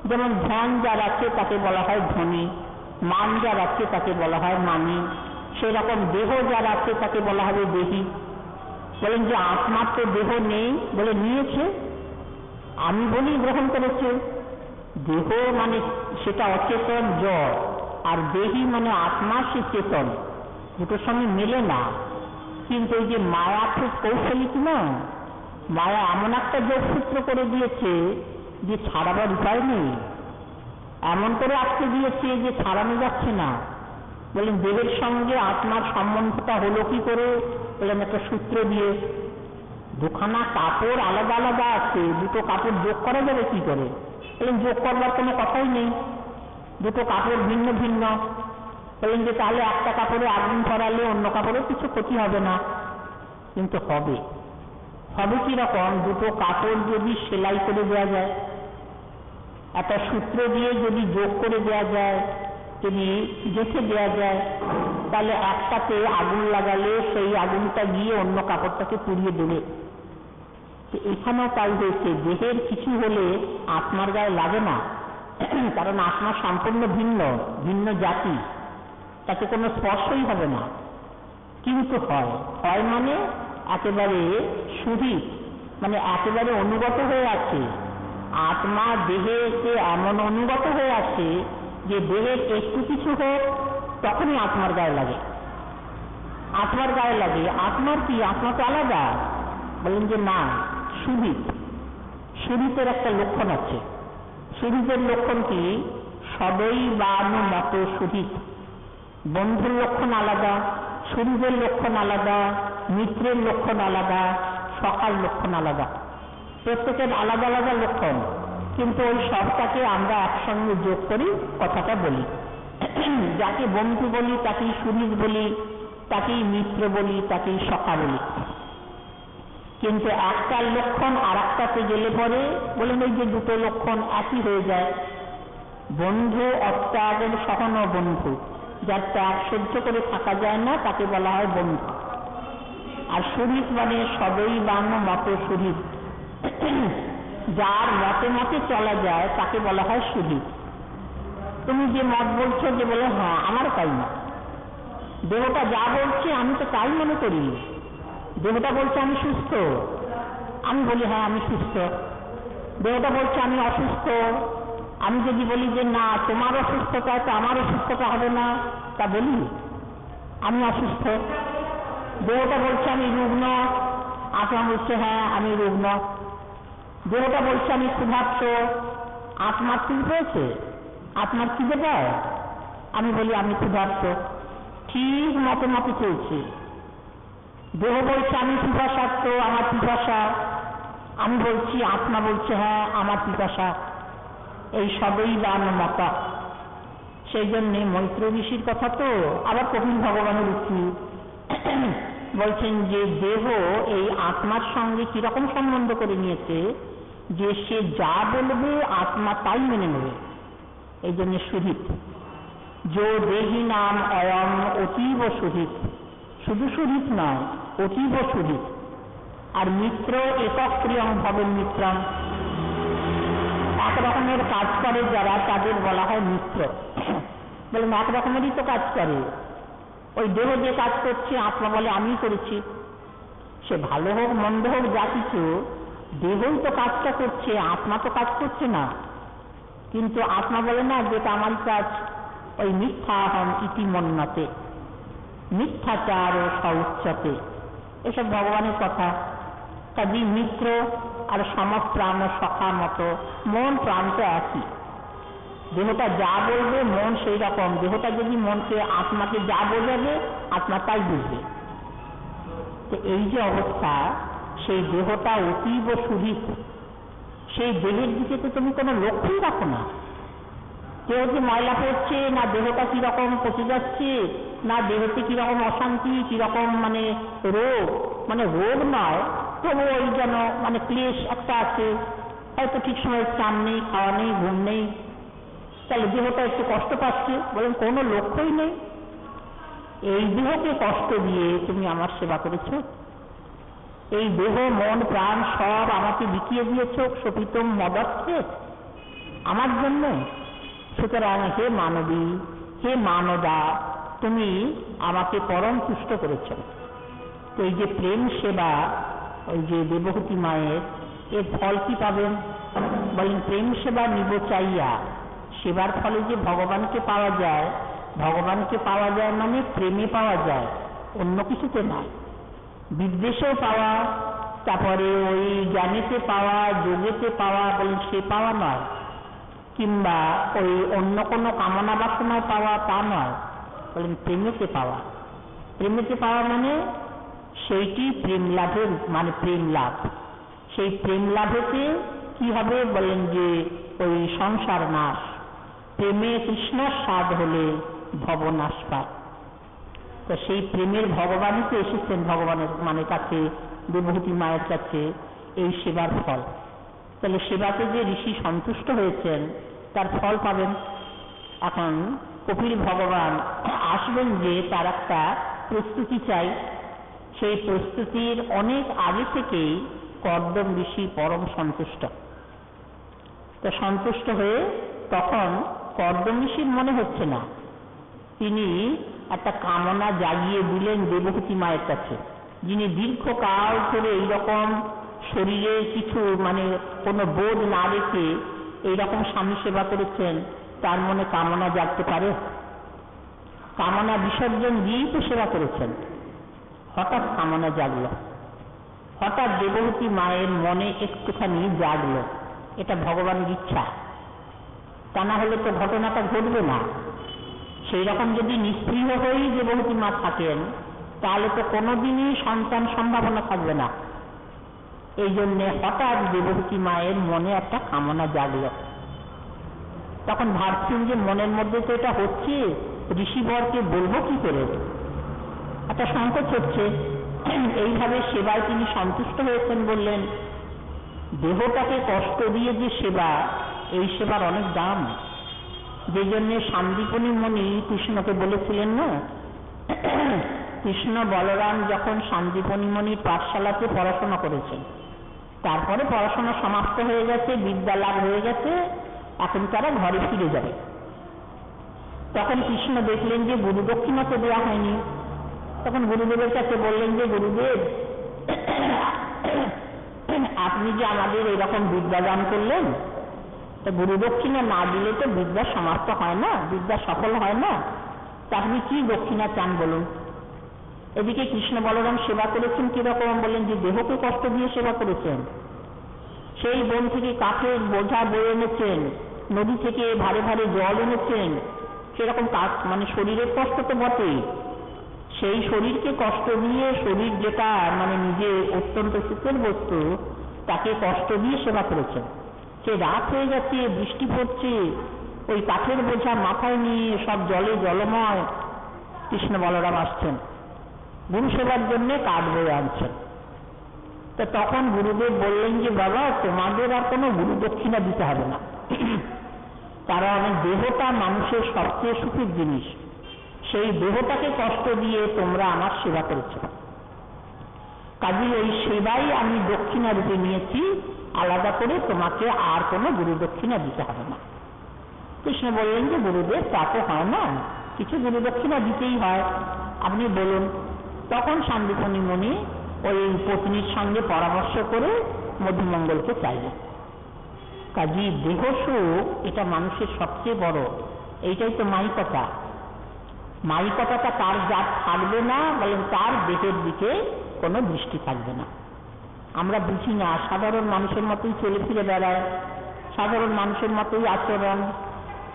A: যেমন ধ্যান যার আছে তাকে বলা হয় ধনী, মান যার আছে তাকে বলা হয় মানি, সেরকম দেহ যার আছে তাকে বলা হবে দেহি। বলেন যে আত্মার তো দেহ নেই, বলে নিয়েছে, আমি বলি গ্রহণ করেছে। দেহ মানে সেটা অচেতন জড়, আর দেহি মানে আত্মা, সে চেতন, দুটোর সঙ্গে মেলে না। কিন্তু এই যে মায়া খুব কৌশলী কিনা, মায়া এমন একটা যোগসূত্র করে দিয়েছে যে ছাড়াবার উপায় নেই, এমন করে আটকে দিয়েছে যে ছাড়ানো যাচ্ছে না। বলেন দেহের সঙ্গে আত্মার সম্বন্ধটা হলো কি করে? বলেন একটা সূত্র দিয়ে। দুখানা কাপড় আলাদা আলাদা আছে, দুটো কাপড় যোগ করা যাবে কি করে? বলেন যোগ করবার কোনো কথাই নেই, দুটো কাপড় ভিন্ন ভিন্ন। বলেন যে তাহলে একটা কাপড়ে আগুন ধরালে অন্য কাপড়ের কিছু ক্ষতি হবে না, কিন্তু হবে। হবে কিরকম? দুটো কাপড় যদি সেলাই করে দেওয়া যায়, একটা সূত্র দিয়ে যদি যোগ করে দেওয়া যায়, যদি গেঁথে দেওয়া যায়, তাহলে একটাতে আগুন লাগালে সেই আগুনটা গিয়ে অন্য কাপড়টাকে পুড়িয়ে দেবে। এখানেও তাই হয়েছে, দেহের কিছু হলে আত্মার গায়ে লাগে না, কারণ আত্মা সম্পূর্ণ ভিন্ন, ভিন্ন জাতি, তাকে কোনো স্পর্শই হবে না। কিন্তু হয় মানে একেবারে সুহিত, মানে একেবারে অনুগত হয়ে আছে। আত্মা দেহেতে এমন অনুগত হয়ে আছে যে দেহের একটু কিছু হোক তখনই আত্মার গায়ে লাগে, আত্মার গায়ে লাগে। আত্মার কি? আত্মা তো আলাদা। বলেন যে না, সুহিত। সুহিতের একটা লক্ষণ আছে। সুহিতের লক্ষণ কি? সদৈ বানু মত সুহিত। বন্ধুর লক্ষণ আলাদা, শরীরের লক্ষণ আলাদা, মিত্রের লক্ষণ আলাদা, সখার লক্ষণ আলাদা, প্রত্যেকের আলাদা আলাদা লক্ষণ, কিন্তু ওই সবটাকে আমরা একসঙ্গে যোগ করি কথাটা বলি। যাকে বন্ধু বলি তাকেই শরীর বলি, তাকেই মিত্র বলি, তাকেই সখা বলি। কিন্তু একটার লক্ষণ আর একটাতে গেলে পরে বলেন ওই যে দুটো লক্ষণ একই হয়ে যায়। বন্ধু অত্যাগের সহন বন্ধু, যার ত্যাগ সহ্য করে থাকা যায় না তাকে বলা হয় বন্ধু। আর শরীর মানে সদৈ বান্য মত শরীর, যার মতে মতে চলা যায় তাকে বলা হয় শরীর। তুমি যে মত বলছো যে বলে হ্যাঁ আমার তাই না, দেহটা যা বলছে আমি তো তাই মনে করি। দেহটা বলছে আমি সুস্থ, আমি বলি হ্যাঁ আমি সুস্থ। দেহটা বলছে আমি অসুস্থ, আমি যদি বলি যে না তোমার অসুস্থতা তো আমার অসুস্থতা হবে না, তা বলি আমি অসুস্থ। দেহটা বলছে আমি রুগ্ন, আত্মা বলছে হ্যাঁ আমি রুগ্ন। দেহটা বলছে আমি ক্ষুধার্ত, আত্মার কি হয়েছে? আত্মার খিদে পায়? আমি বলি আমি ক্ষুধার্ত। ঠিক মতে মতে চলছে। দেহ বলছে আমি পিপাসার্ত, আমার পিপাসা, আমি বলছি, আত্মা বলছে হ্যাঁ আমার পিপাসা। এই সবই বান মতা। সেই জন্যে মৈত্র ঋষির কথা তো আবার কপিল ভগবানের উক্তি বলছেন যে দেহ এই আত্মার সঙ্গে কিরকম সম্বন্ধ করে নিয়েছে যে সে যা বলবে আত্মা তাই মেনে নেবে। এই জন্য সুহিত যো দেহি নাম অয়ম অতীব সুহিত, শুধু সুহিত নয় অতীব সুহিত। আর মিত্র একক প্রিয়ং ভবেন মিত্রম, এক রকমের কাজ করে যারা তাদের বলা হয় মিত্র। বলেন এক রকমেরই তো কাজ করে, ওই দেহ যে কাজ করছে আত্মা বলে আমি করেছি। সে ভালো হোক মন্দ হোক যা কিছু, দেহই তো কাজটা করছে, আত্মা তো কাজ করছে না। কিন্তু আত্মা বলে না যেটা আমার কাজ, ওই মিথ্যাহম ইতি মন্যতে, মিথ্যাচার ও সউচ্চতে, এসব ভগবানের কথা। কাজী মিত্র আর সমপ্রাণ সখা মতো মন প্রাণ তো একই। দেহটা যা বলবে মন সেই রকম, দেহটা যদি মনকে আত্মাকে যা বোঝাবে আত্মা তাই বুঝবে। তো এই যে অবস্থা, সেই দেহটা অতীব সুহিত। সেই দেহের দিকে তো তুমি কোনো লক্ষ্যই রাখো না। দেহ যে ময়লা পড়ছে, না দেহটা কিরকম পচে যাচ্ছে, না দেহতে কিরকম অশান্তি, কিরকম মানে রোগ, মানে রোগ নয় তবু ওই যেন মানে ক্লেশ একটা আছে, হয়তো ঠিক সময় চান নেই, খাওয়া নেই, ঘুম নেই, তাহলে দেহটা একটু কষ্ট পাচ্ছে। বলেন কোনো লক্ষ্যই নেই। এই দেহকে কষ্ট দিয়ে তুমি আমার সেবা করেছ, এই দেহ মন প্রাণ সব আমাকে বিকিয়ে দিয়েছ সপিতম মদর্থে আমার জন্য। সুতরাং হে মানবী, হে মানদা, তুমি আমাকে পরম তুষ্ট করেছ। তো এই যে প্রেম সেবা, ওই যে দেবহূতি মায়ের, এর ফল কি পাবেন? বলেন প্রেম সেবা নিব চাইয়া। সেবার ফলে যে ভগবানকে পাওয়া যায়, ভগবানকে পাওয়া যায় মানে প্রেমে পাওয়া যায়, অন্য কিছুতে না। বিদ্বেষেও পাওয়া, তারপরে ওই জ্ঞানেতে পাওয়া, যোগেতে পাওয়া, বলেন সে পাওয়া নয়, কিংবা ওই অন্য কোনো কামনা বাসনায় পাওয়া তা নয়, বলেন প্রেমেতে পাওয়া। প্রেমেতে পাওয়া মানে সেইটি প্রেম লাভের মানে প্রেম লাভ। সেই প্রেম লাভেতে কি হবে? বলেন যে ওই সংসার নাশ। প্রেমে কৃষ্ণার স্বাদ হলে ভবনাশ পায়। তো সেই প্রেমের ভগবানই তো এসেছেন ভগবানের মানে কাছে, দেবহূতি মায়ের কাছে, এই সেবার ফল। তাহলে সেবাতে যে ঋষি সন্তুষ্ট হয়েছেন তার ফল পাবেন। এখন কপিল ভগবান আসবেন যে তার একটা প্রস্তুতি চাই। সেই প্রস্তুতির অনেক আগে থেকেই কর্দম ঋষি পরম সন্তুষ্ট। তো সন্তুষ্ট হয়ে তখন কর্দম ঋষির মনে হচ্ছে না, তিনি একটা কামনা জাগিয়ে দিলেন দেবহূতি মায়ের কাছে, যিনি দীর্ঘকাল ধরে এইরকম শরীরের কিছু মানে কোনো বোধ না রেখে এইরকম স্বামী সেবা করেছেন, তার মনে কামনা জাগতে পারে? কামনা বিসর্জন দিয়েই তো সেবা করেছেন। হঠাৎ কামনা জাগল, হঠাৎ দেবহূতি মায়ের মনে একটুখানি জাগলো, এটা ভগবানের ইচ্ছা, তা না হলে তো ঘটনাটা ঘটবে না। সেই রকম যদি নিস্পৃহ হয়েই দেবহূতি মা থাকেন তাহলে তো কোনোদিনই সন্তান সম্ভাবনা থাকবে না। এই জন্যে হঠাৎ দেবকী মায়ের মনে একটা কামনা জাগল। তখন ভাবছেন যে মনের মধ্যে তো এটা হচ্ছে, ঋষিবরকে বলবো কি করে, একটা সংকোচ হচ্ছে। এইভাবে সেবায় তিনি সন্তুষ্ট হয়েছেন, বললেন দেহটাকে কষ্ট দিয়ে যে সেবা, এই সেবার অনেক দাম। যে জন্যে সান্দীপনী মুনি কৃষ্ণকে বলেছিলেন না, কৃষ্ণ বলরাম যখন সান্দীপনী মুনির পাঠশালাতে পড়াশোনা করেছেন, তারপরে পড়াশোনা সমাপ্ত হয়ে গেছে, বিদ্যা লাভ হয়ে গেছে, এখন তারা ঘরে ফিরে যাবে। তখন কৃষ্ণ দেখলেন যে গুরু দক্ষিণা তো দেওয়া হয়নি। তখন গুরুদেবের কাছে বললেন যে গুরুদেব, আপনি যে আমাদের এরকম বিদ্যা দান করলেন, তা গুরু দক্ষিণা না দিলে তো বিদ্যা সমাপ্ত হয় না, বিদ্যা সফল হয় না, তা আপনি কি দক্ষিণা চান বলুন। এদিকে কৃষ্ণ বলরাম সেবা করেছেন কিরকম, বললেন যে দেহকে কষ্ট দিয়ে সেবা করেছেন। সেই বন থেকে কাঠের বোঝা বয়ে এনেছেন, নদী থেকে ভারে ভারে জল এনেছেন, সেরকম কাজ মানে শরীরের কষ্ট তো বটেই, সেই শরীরকে কষ্ট দিয়ে, শরীর যেটা মানে নিজে অত্যন্ত সুখের বস্তু, তাকে কষ্ট দিয়ে সেবা করেছেন। সে রাত হয়ে গেছে, বৃষ্টি পড়ছে, ওই কাঠের বোঝা মাথায় নিয়ে সব জলে জলময় কৃষ্ণ বলরাম আসছেন, গুরু সেবার জন্য কাঠ বয়ে আনছেন। তো তখন গুরুদেব বললেন যে বাবা, তোমাদের আর কোনো গুরু দক্ষিণা দিতে হবে না, কারণ দেহটা মানুষের সবচেয়ে সুখের জিনিস, সেই দেহটাকে কষ্ট দিয়ে তোমরা আমার সেবা করেছ, কাজেই ওই সেবাই আমি দক্ষিণা রূপে নিয়েছি, আলাদা করে তোমাকে আর কোনো গুরু দক্ষিণা দিতে হবে না। কৃষ্ণ বললেন যে গুরুদেব তা তো হয় না, কিছু গুরু দক্ষিণা দিতেই হয়, আপনি বলুন। তখন সান্দীপনী মুনি ওই পত্নীর সঙ্গে পরামর্শ করে মধুমঙ্গলকে চাইলেন। কাজেই দেহ সুখ এটা মানুষের সবচেয়ে বড়, এইটাই তো মাইকতা। মাইকতাটা তার যার থাকবে না, বলেন তার দেহের দিকে কোনো দৃষ্টি থাকবে না। আমরা বুঝি না, সাধারণ মানুষের মতোই চলে ফিরে বেড়ায়, সাধারণ মানুষের মতোই আচরণ,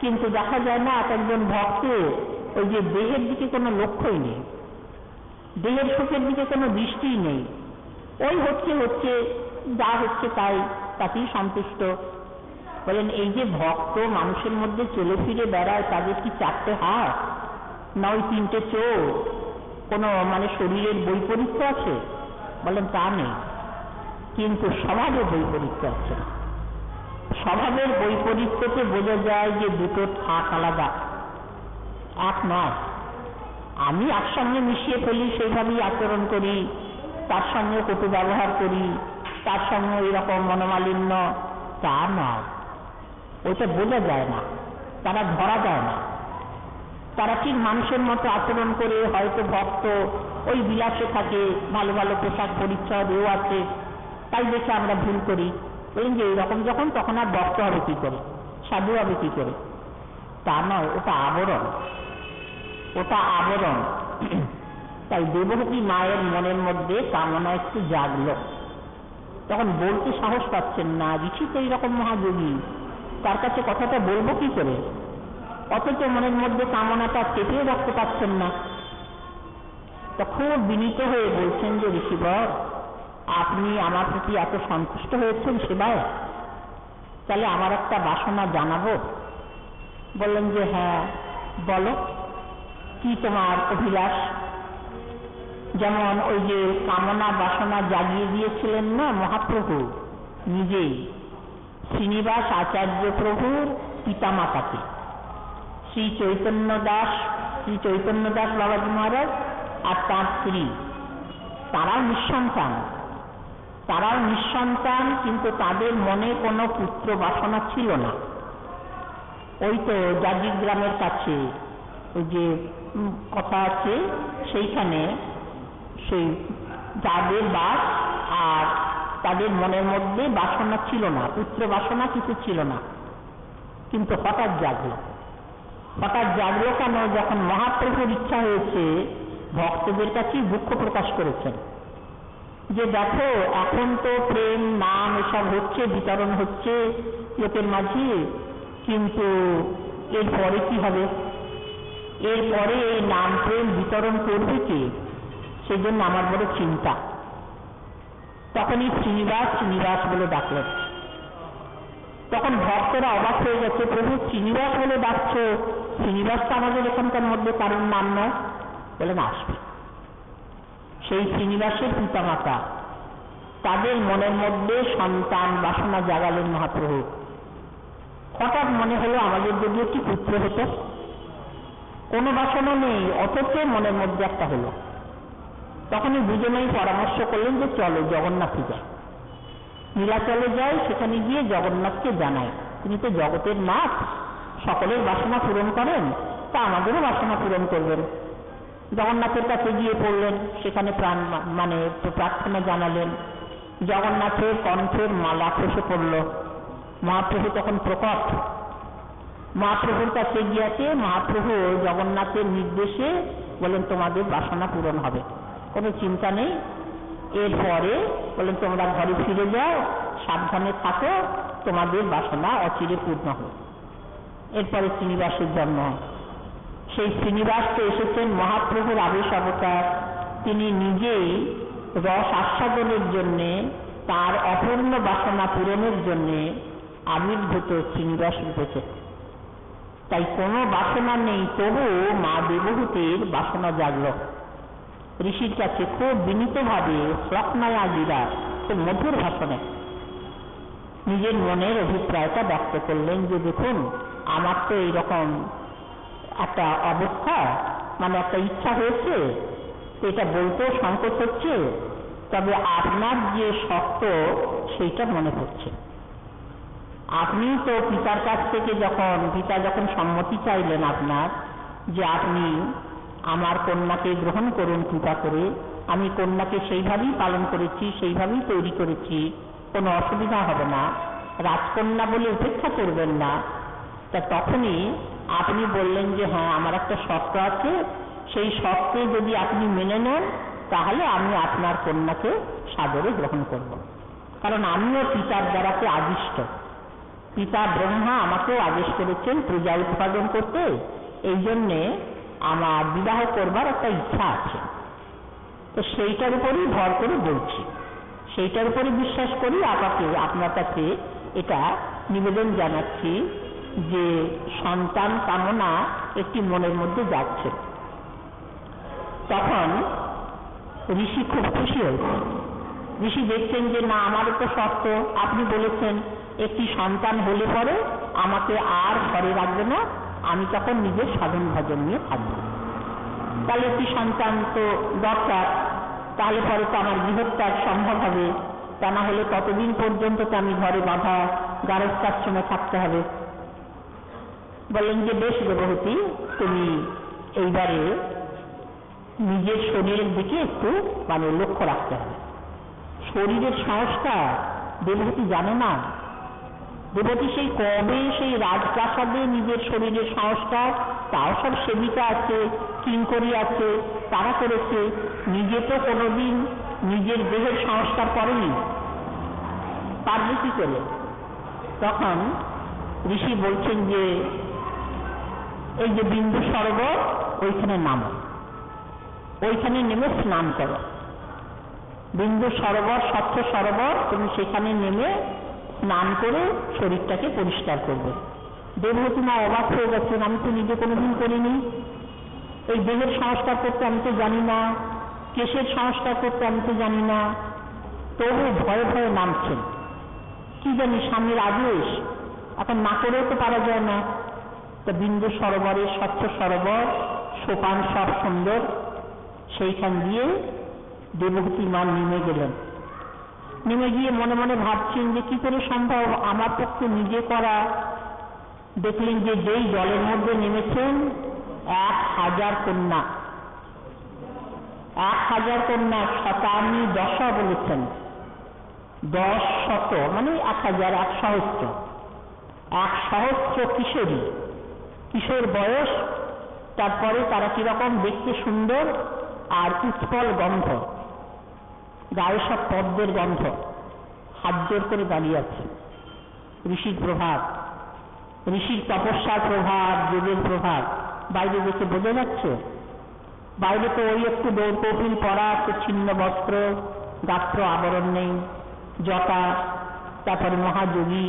A: কিন্তু দেখা যায় না এক একজন ভক্তের ওই যে দেহের দিকে কোনো লক্ষ্যই নেই, দেহের সুখের দিকে কোনো দৃষ্টিই নেই, ওই হচ্ছে হচ্ছে যা হচ্ছে তাই, তাতেই সন্তুষ্ট। বলেন এই যে ভক্ত মানুষের মধ্যে চলে ফিরে বেড়ায়, তাদের কি চারটে হাত না ওই তিনটে চোখ, কোনো মানে শরীরের বৈপরীত্য আছে? বলেন তা নেই, কিন্তু স্বভাবের বৈপরীত্য আছে। স্বভাবের বৈপরীত্যতে বোঝা যায় যে দুটো থাক আলাদা, এক নয়। আমি একসঙ্গে মিশিয়ে ফেলি, সেইভাবেই আচরণ করি, তার সঙ্গে কটু ব্যবহার করি, তার সঙ্গে এরকম মনোমালিন্য, তা নয়। ওইটা বোঝা যায় না, তারা ধরা যায় না। তারা ঠিক মানুষের মতো আচরণ করে, হয়তো ভক্ত ওই বিলাসে থাকে, ভালো ভালো পোশাক পরিচ্ছদ এও আছে, তাই দেখে আমরা ভুল করি। বলেন যে এইরকম যখন, তখন আর ভক্ত হবে কি করে, সাধু হবে কি করে? তা নয়, ওটা আবরণ, ওটা আবরণ। তাই দেবহূতি মায়ের মনের মধ্যে কামনা একটু জাগলো, তখন বলতে সাহস পাচ্ছেন না, ঋষি তো এইরকম মহাযোগী, তার কাছে কথাটা বলবো কি করে, অথচ মনের মধ্যে কামনাটা চেপে রাখতে পারছেন না। তো খুব বিনীত হয়ে বলছেন যে ঋষিবর, আপনি আমার প্রতি এত সন্তুষ্ট হয়েছেন সেবায়, তাহলে আমার একটা বাসনা জানাবো। বললেন যে হ্যাঁ বলো, কি তোমার অভিলাষ? যেমন ওই যে কামনা বাসনা জাগিয়ে দিয়েছিলেন না মহাপ্রভু নিজেই, শ্রীনিবাস আচার্য প্রভুর পিতামাতাকে, শ্রী চৈতন্য দাস বাবাজি মহারাজ আর তার স্ত্রী, তারাও নিঃসন্তান, কিন্তু তাদের মনে কোনো পুত্র বাসনা ছিল না। ওই তো জাজিগ্রামের কাছে ওই যে কথা আছে, সেইখানে সেই যাদের বাস, আর তাদের মনের মধ্যে বাসনা ছিল না, পুত্র বাসনা কিছু ছিল না, কিন্তু হঠাৎ জাগলো কেন? যখন মহাপ্রভুর ইচ্ছা হয়েছে, ভক্তদের কাছে দুঃখ প্রকাশ করেছেন যে দেখো এখন তো প্রেম নাম এসব হচ্ছে, বিতরণ হচ্ছে লোকের মাঝে, কিন্তু এরপরে কি হবে? এরপরে এই নাম প্রেম বিতরণ করবে কে? সেই জন্য আমার বড় চিন্তা। তখনই শ্রীনিবাস শ্রীনিবাস বলে ডাকলেন। তখন ভক্তরা অবাক হয়ে গেছে, প্রভু শ্রীনিবাস বলে ডাকছো, শ্রীনিবাস তো আমাদের এখানকার মধ্যে কারোর নাম নয়। বলেন আসবে। সেই শ্রীনিবাসের পিতামাতা তাদের মনের মধ্যে সন্তান বাসনা জাগালেন মহাপ্রভু। হঠাৎ মনে হলো আমাদের যদি একটি পুত্র হতো, কোনো বাসনা নেই, অথচ মনের মধ্যে একটা হলো। তখনই দুজনেই পরামর্শ করলেন যে চলো জগন্নাথে যাই, নীলাচলে যাই, সেখানে গিয়ে জগন্নাথকে জানাই, তিনি তো জগতের নাথ, সকলের বাসনা পূরণ করেন, তা আমাদেরও বাসনা পূরণ করবেন। জগন্নাথের কাছে গিয়ে পড়লেন, সেখানে প্রার্থনা জানালেন। জগন্নাথের কণ্ঠের মালা খসে পড়ল। মহাপ্রভু তখন প্রকট। মহাপ্রভুর কাছে গিয়েছে, মহাপ্রভু জগন্নাথের নির্দেশে বলেন তোমাদের বাসনা পূরণ হবে, কোনো চিন্তা নেই। এরপরে বলেন তোমরা ঘরে ফিরে যাও, সাবধানে থাকো, তোমাদের বাসনা অচিরে পূর্ণ হবে। এরপরে শ্রীনিবাসের জন্ম। সেই শ্রীনিবাস তো এসেছেন মহাপ্রভুর আবেশ অবতার। তিনি নিজেই রস আস্বাদনের জন্যে, তার অপূর্ণ বাসনা পূরণের জন্যে আবির্ভূত শ্রীনিবাস রূপেছে। তাই কোনো বাসনা নেই, তবু মা দেবহূতির বাসনা জাগল। ঋষির কাছে খুব বিনীতভাবে শ্লকনায়া গিরা খুব মধুর ভাষণে নিজের মনের অভিপ্রায়টা ব্যক্ত করলেন যে দেখুন আমার তো এইরকম একটা অবস্থা, একটা ইচ্ছা হয়েছে, এটা বলতেও সংকোচ হচ্ছে, তবে আপনার যে শর্ত সেইটা মনে হচ্ছে। আপনি তো পিতার কাছ থেকে পিতা যখন সম্মতি চাইলেন আপনার যে আপনি আমার কন্যাকে গ্রহণ করুন কৃপা করে, আমি কন্যাকে সেইভাবেই পালন করেছি, সেইভাবেই তৈরি করেছি, কোনো অসুবিধা হবে না, রাজকন্যা বলে উপেক্ষা করবেন না। তা তখনই আপনি বললেন যে হ্যাঁ আমার একটা শর্ত আছে, সেই শর্তে যদি আপনি মেনে নেন তাহলে আমি আপনার কন্যাকে সাদরে গ্রহণ করব। কারণ আমিও পিতার দ্বারাকে আদিষ্ট, পিতা ব্রহ্মা আমাকেও আদেশ করেছেন পূজা উৎপাদন করতে, এই জন্যে আমার বিবাহ করবার একটা ইচ্ছা আছে। তো সেইটার উপরই ভর করে বলছি, সেইটার উপরে বিশ্বাস করি আপনার কাছে এটা নিবেদন জানাচ্ছি যে সন্তান কামনা একটি মনের মধ্যে যাচ্ছে। তখন ঋষি খুব খুশি হয়েছে। ঋষি দেখছেন যে না, আমারও তো শর্ত, আপনি বলেছেন একটি সন্তান হলে পরে আমাকে আর ঘরে রাখবে না, আমি তখন নিজের সাধন ভজন নিয়ে থাকবো। তাহলে একটি সন্তান তো দরকার, তাহলে পরে তো আমার গৃহত্যাগ সম্ভব হবে, তা না হলে ততদিন পর্যন্ত তো আমি ঘরে বাঁধা গারস্থাশ্রমে থাকতে হবে। বললেন যে বেশ দেবহূতি, তুমি এইবারে নিজের শরীরের দিকে একটু লক্ষ্য রাখতে হবে। শরীরের সংস্কার দেবহূতি জানে না। দেবতী সেই কবে সেই রাজপ্রাসাদে নিজের শরীরের সংস্কার, তাও সব সেবিকা আছে, কিঙ্করী আছে, তারা করেছে, নিজে তো কোনোদিন নিজের দেহের সংস্কার করেনি, পারবে কি করে? তখন ঋষি বলছেন যে এই যে বিন্দু সরোবর, ওইখানে নামো, ওইখানে নেমে স্নান করো। বিন্দু সরোবর স্বচ্ছ সরোবর, তুমি সেখানে নেমে স্নান করে শরীরটাকে পরিষ্কার করবে। দেবহূতি মা অবাক হয়ে গেছেন, আমি তো নিজে কোনোদিন করিনি, এই দেহের সংস্কার করতে আমি তো জানি না, কেশের সংস্কার করতে আমি তো জানি না, তবু ভয়ে ভয়ে নামছেন। কি জানি স্বামীর আদেশ, এখন না করেও তো পারা যায় না। তো বিন্দু সরোবরের স্বচ্ছ সরোবর, সোপান সব সুন্দর, সেইখান দিয়ে দেবহূতি মা নেমে গেলেন। নেমে গিয়ে মনে মনে ভাবছেন যে কি করে সম্ভব আমার পক্ষে নিজে করা। দেখলেন যে যেই জলের মধ্যে নেমেছেন 1000 কন্যা, 1000 কন্যা, শতানি দশা বলেছেন, 10 শত 1000, 1 সহস্র, 1 সহস্র কিশোরী, কিশোর বয়স, তারপরে তারা কিরকম দেখতে সুন্দর আর উৎপল গন্ধ, গায়ে সব পদ্মের গন্ধ, হাত জোর করে দাঁড়িয়ে আছে। ঋষির প্রভাব, ঋষির তপস্যার প্রভাব, যোগের প্রভাব বাইরে দেখে বোঝা যাচ্ছে। বাইরে তো ওই একটু দৌড়কৌপিল পরা, একটু ছিন্ন বস্ত্র, গাত্র আবরণ নেই, জটা, তারপরে মহাযোগী,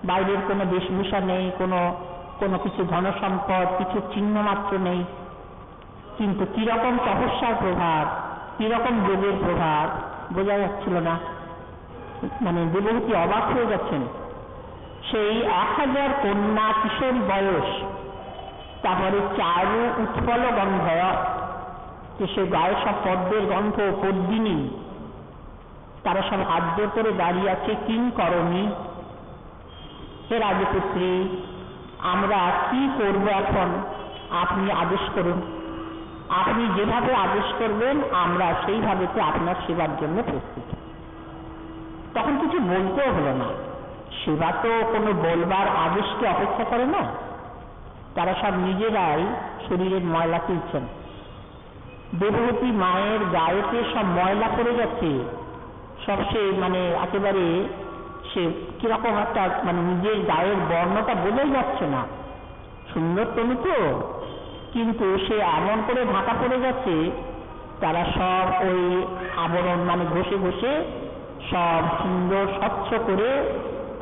A: বাইরের কোনো বেশভূষা নেই, কোনো কিছু ধনসম্পদ, কিছু চিহ্ন মাত্র নেই। কিন্তু কিরকম তপস্যার প্রভাব, কিরকম যোগের প্রভাব বোঝা যাচ্ছিল না। মানে দেবহূতি অবাক হয়ে গেছেন। সেই 1000 কন্যা কিশোরী বয়স, তারপরে চারু উৎপল গন্ধ, যে সে গায়ে সব পদ্মের গন্ধ, পদ্মিনী, তারা সব হাত জোর করে দাঁড়িয়ে আছে। কিং করণী, হে রাজপুত্রী, আমরা কি করব এখন, আপনি আদেশ করুন। আপনি যেভাবে আদেশ করবেন আমরা সেইভাবেতে আপনার সেবার জন্য প্রস্তুত। তখন কিছু বলতেও হলো না, সেবা তো কোনো বলবার আদেশকে অপেক্ষা করে না। তারা সব নিজেরাই শরীরের ময়লা তুলছেন। দেবহূতি মায়ের গায়েতে সব ময়লা পড়ে গেছে, সব সে মানে একেবারে সে কিরকম একটা মানে নিজের গায়ের বর্ণটা বোঝাই যাচ্ছে না। সুন্দর তনু তো, কিন্তু সে এমন করে ঢাকা পড়ে গেছে, তারা সব ওই আবরণ মানে ঘষে ঘষে সব সুন্দর স্বচ্ছ করে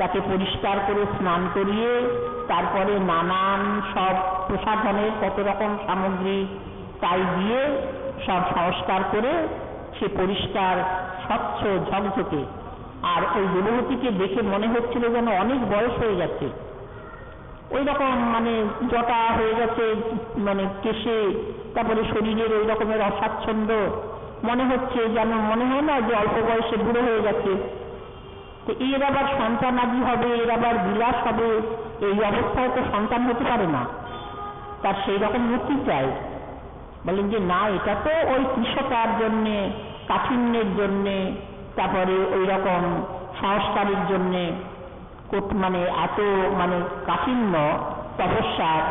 A: তাকে পরিষ্কার করে স্নান করিয়ে, তারপরে নানান সব প্রসাধনের কত রকম সামগ্রী তাই দিয়ে সব সংস্কার করে সে পরিষ্কার স্বচ্ছ ঝকঝকে। আর ওই দেবহূতিকে দেখে মনে হচ্ছিল যেন অনেক বয়স হয়ে গেছে, ওই রকম মানে জটা হয়ে গেছে মানে কেশে, তারপরে শরীরের ওই রকমের অস্বাচ্ছন্দ্য, মনে হচ্ছে যেন, মনে হয় না যে অল্প বয়সে বুড়ো হয়ে গেছে। তো এর আবার সন্তান আদি হবে, এর আবার বিলাস হবে, এই অবস্থায় তো সন্তান হতে পারে না, তার সেই রকম মূর্তি চাই। বলেন যে না, এটা তো ওই কৃষকার জন্যে, কাঠিন্যের জন্যে, তারপরে ওই রকম সংস্কারের জন্যে, মানে এত মানে কাঠিন্য তপস্যার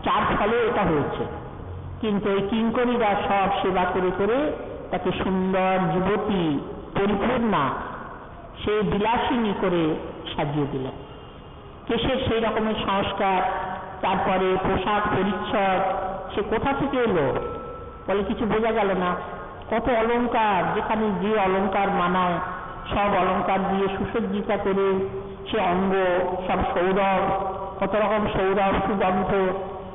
A: যার ফলে এটা হয়েছে। কিন্তু এই কিঙ্করীরা সব সেবা করে করে তাকে সুন্দর যুবতী পরিপূর্ণা, সেই বিলাসিনী করে সাজিয়ে দিলেন। কেশের সেই রকমের সংস্কার, তারপরে পোশাক পরিচ্ছদ, সে কোথা থেকে এলো বলে কিছু বোঝা গেল না। কত অলংকার, যেখানে যে অলংকার মানায় সব অলংকার দিয়ে সুসজ্জিতা করে সে অঙ্গ, সব সৌরভ, কত রকম সৌরভ সুগন্ধ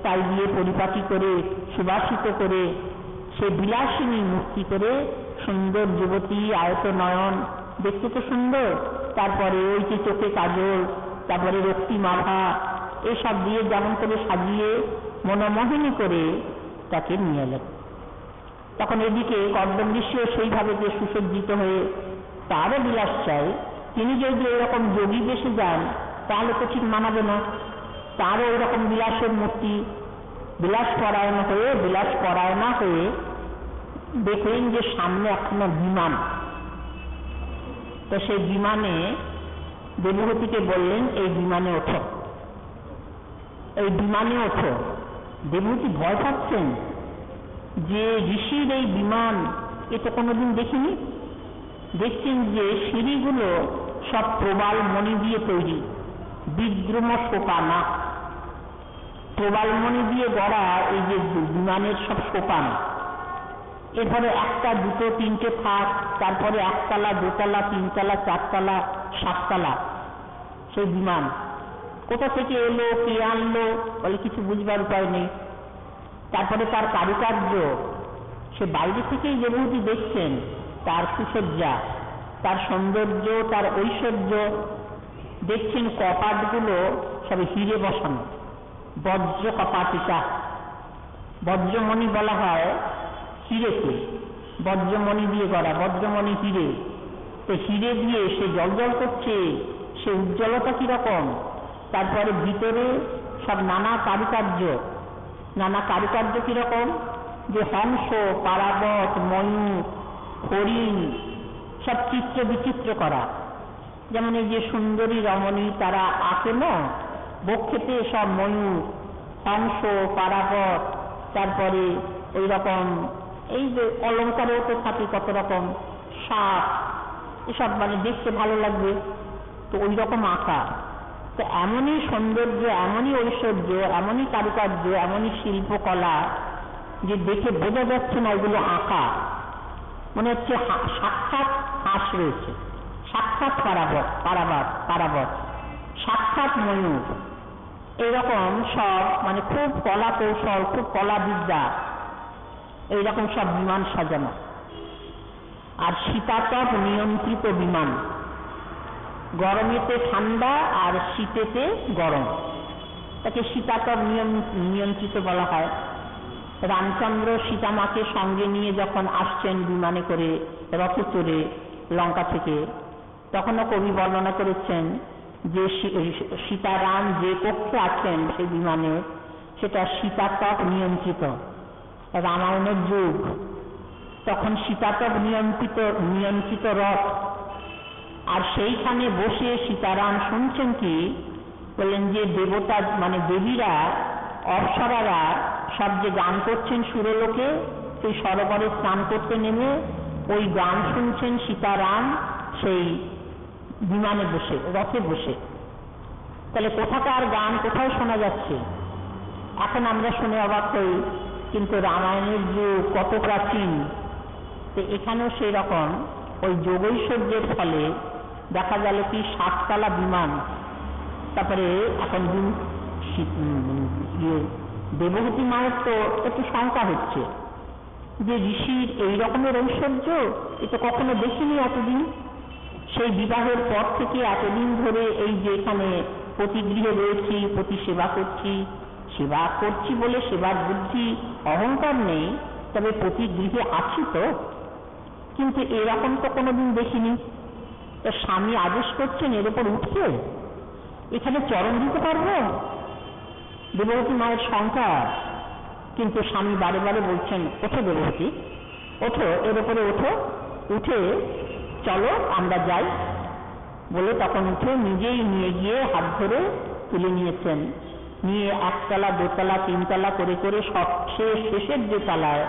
A: তাই দিয়ে পরিপাটি করে সুবাসিত করে সে বিলাসিনী মূর্তি করে সুন্দর যুবতী, আয়ত নয়ন, দেখতে তো সুন্দর, তারপরে ওই যে চোখে কাজল, তারপরে রক্তি মাথা, এসব দিয়ে যেমন করে সাজিয়ে মনোমোহিনী করে তাকে নিয়ে এলেন। তখন এদিকে কর্দম ঋষিও সেইভাবে যে সুসজ্জিত হয়ে তারও বিলাস চাই, তিনি যদি এরকম যোগী বেশে যান তাহলে তো ঠিক মানাবে না। তারও ওই রকম বিলাসের মূর্তি, বিলাস পরায়ণা হয়ে দেখলেন যে সামনে একখানা বিমান। তো সেই বিমানে দেবহূতিকে বললেন, এই বিমানে ওঠো, এই বিমানে ওঠো। দেবহূতি ভয় পাচ্ছেন যে ঋষির এই বিমান এ তো কোনোদিন দেখিনি। দেখছেন যে সিঁড়িগুলো সব প্রবাল মণি দিয়ে তৈরি, বিদ্রুম সোপানা, প্রবাল মণি দিয়ে গড়া এই যে বিমানের সব সোপান। এরপরে একটা, দুটো, তিনটে থাক, তারপরে একতলা, দোতলা, তিনতলা, চারতলা, সাততলা সেই বিমান। কোথা থেকে এলো, কে আনলো বলে কিছু বুঝবার উপায় নেই। তারপরে তার কারুকার্য, সে বাইরে থেকেই দেবহূতি দেখছেন তার সুসজ্জা, তার সৌন্দর্য, তার ঐশ্বর্য দেখছেন। কপাটগুলো সব হিরে বসানো, বজ্র কপাটিকা, বজ্রমণি বলা হয় হিরেকে, বজ্রমণি দিয়ে গড়া, বজ্রমণি হিরে। তো হিরে দিয়ে সে জলজল করছে, সে উজ্জ্বলতা কিরকম। তারপরে ভিতরে সব নানা কারুকার্য কিরকম, যে হংস, পারাবত, ময়ূর, হরিণ সব চিত্র বিচিত্র করা। যেমন এই যে সুন্দরী রমণী তারা আঁকে না, বক্ষেতে সব ময়ূর, হংস, পারাবত, তারপরে ওই রকম এই যে অলঙ্কারেও তো থাকে কত রকম সাপ, এসব মানে দেখতে ভালো লাগবে, তো ওই রকম আঁকা। তো এমনই সৌন্দর্য, এমনই ঐশ্বর্য, এমনই কারুকার্য, এমনই শিল্পকলা যে দেখে বোঝা যাচ্ছে না এগুলো আঁকা, মনে হচ্ছে সাক্ষাৎ হাঁস রয়েছে, সাক্ষাৎ পারাবত, সাক্ষাৎ ময়ূর, এইরকম সব মানে খুব কলা কৌশল, খুব কলা বিদ্যা, এইরকম সব বিমান সাজানো। আর শীতাতপ নিয়ন্ত্রিত বিমান, গরমেতে ঠান্ডা আর শীতেতে গরম, তাকে শীতাতপ নিয়ন্ত্রিত বলা হয়। রামচন্দ্র সীতামাকে সঙ্গে নিয়ে যখন আসছেন বিমানে করে, রথে চড়ে লঙ্কা থেকে, তখনও কবি বর্ণনা করেছেন যে সীতারাম যে কক্ষে আছেন সেই বিমানে, সেটা শীতাতপ নিয়ন্ত্রিত। রামায়ণের যুগ, তখন শীতাতপ নিয়ন্ত্রিত রথ, আর সেইখানে বসে সীতারাম শুনছেন কি, বললেন যে দেবতা মানে দেবীরা, অপ্সরারা সব যে গান করছেন সুরলোকে, সেই সরোবরে স্নান করতে নেমে ওই গান শুনছেন সীতারাম সেই বিমানে বসে, রথে বসে। তাহলে কোথাকার গান কোথায় শোনা যাচ্ছে? এখন আমরা শুনে অবাক হই, কিন্তু রামায়ণের যুগ কত প্রাচীন। তো এখানেও সেই রকম ওই যোগৈশ্বর্যের ফলে দেখা গেল কি 7তলা বিমান। তারপরে এখন দেবহূতি মায়ের তো একটু শঙ্কা হচ্ছে যে ঋষির এই রকমের ঐশ্বর্য এ তো কখনো দেখিনি এতদিন। সেই বিবাহের পর থেকে এতদিন ধরে এই যে এখানে প্রতিগৃহে রয়েছি, প্রতি সেবা করছি বলে সেবার বুদ্ধি অহংকার নেই, তবে প্রতিগৃহে আছি তো, কিন্তু এরকম তো কোনোদিন দেখিনি। তো স্বামী আদেশ করছেন এর উপর উঠছে, এখানে চরণ দিতে পারবো? দেবহূতি মায়ের শঙ্কা, কিন্তু স্বামী বারে বারে বলছেন, ওঠো দেবহূতি, ওঠো, এর উপরে ওঠো, উঠে চলো আমরা যাই বলে তখন উঠে নিজেই নিয়ে গিয়ে হাত ধরে তুলে নিয়েছেন। নিয়ে 1তলা 2তলা 3তলা করে করে সবচেয়ে শেষের যে তালায়,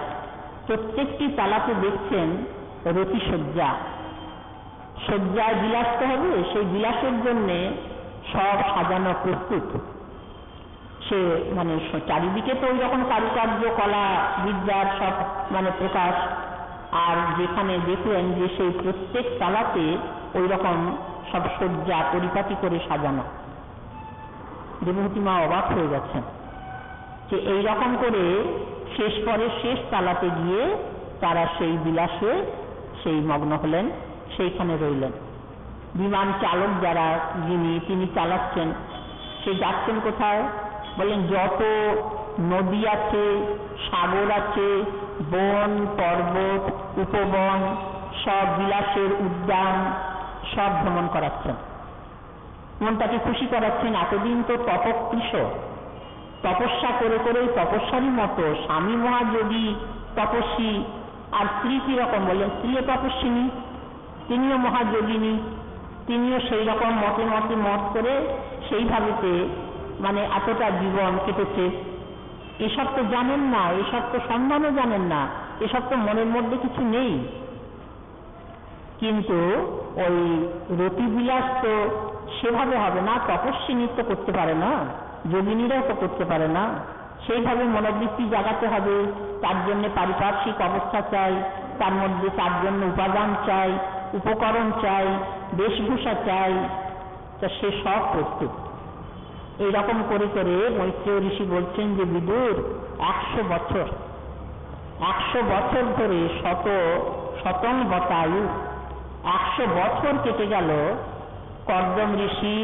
A: প্রত্যেকটি তালাতে দেখছেন শয্যায় বিলাসতে হবে, সেই বিলাসের জন্যে সব সাজানো প্রস্তুত। সে মানে চারিদিকে তো ওই রকম কারুকার্য, কলা বিদ্যার সব মানে প্রকাশ। আর যেখানে দেখলেন যে সেই প্রত্যেক তালাতে ওই রকম সব শয্যা পরিপাটি করে সাজানো। দেবহূতি মা অবাক হয়ে গেছেন যে এই রকম করে শেষ তালাতে গিয়ে তারা সেই বিলাসে সেই মগ্ন হলেন, সেইখানে রইলেন। বিমান চালক যারা তিনি চালাচ্ছেন, সে যাচ্ছেন কোথায়? বলেন যত নদী আছে, সাগর আছে, বন পর্বত উপবন, সব বিলাসের উদ্যান সব ভ্রমণ করাচ্ছেন, মনটাকে খুশি করাচ্ছেন। এতদিন তো তপস্যা করে করেই তপস্যারই মতো স্বামী মহাযোগী তপস্বী, আর স্ত্রী কিরকম? বললেন স্ত্রীও তপস্বিনী, তিনিও মহাযোগিনী, তিনিও সেই রকম মত করে সেইভাবেতে মানে এতটা জীবন কেটেছে। এসব তো জানেন না, এসব তো সম্মানও জানেন না, এসব তো মনের মধ্যে কিছু নেই। কিন্তু ওই রতিবিলাস তো সেভাবে হবে না, তপস্বী নৃত্য করতে পারে না, যোগিনীরাও তো করতে পারে না। সেইভাবে মনোবৃত্তি জাগাতে হবে, তার জন্য পারিপার্শ্বিক অবস্থা চাই, তার মধ্যে তার জন্য উপাদান চাই, উপকরণ চাই, বেশভূষা চাই, তা সে সব প্রস্তুত। এইরকম করে করে মৈত্রেয় ঋষি বলছেন যে বিদুর 100 বছর ধরে শতং বতায়ু 100 বছর কেটে গেল কর্দম ঋষি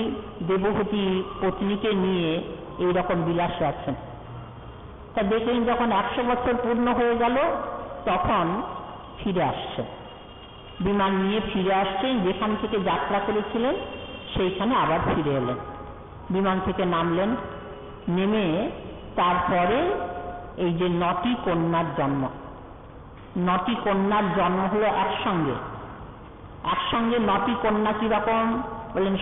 A: দেবহূতি পত্নীকে নিয়ে এইরকম বিলাসে আছেন। তা দেখলেন যখন 100 বছর পূর্ণ হয়ে গেল, তখন ফিরে আসছে, বিমান নিয়ে ফিরে আসছেন, যেখান থেকে যাত্রা করেছিলেন সেইখানে আবার ফিরে এলেন। বিমান থেকে নামলেন, নেমে তারপরে এই যে 9টি কন্যার জন্ম, 9টি কন্যার জন্ম হলো একসঙ্গে 9টি কন্যা কিরকম? বললেন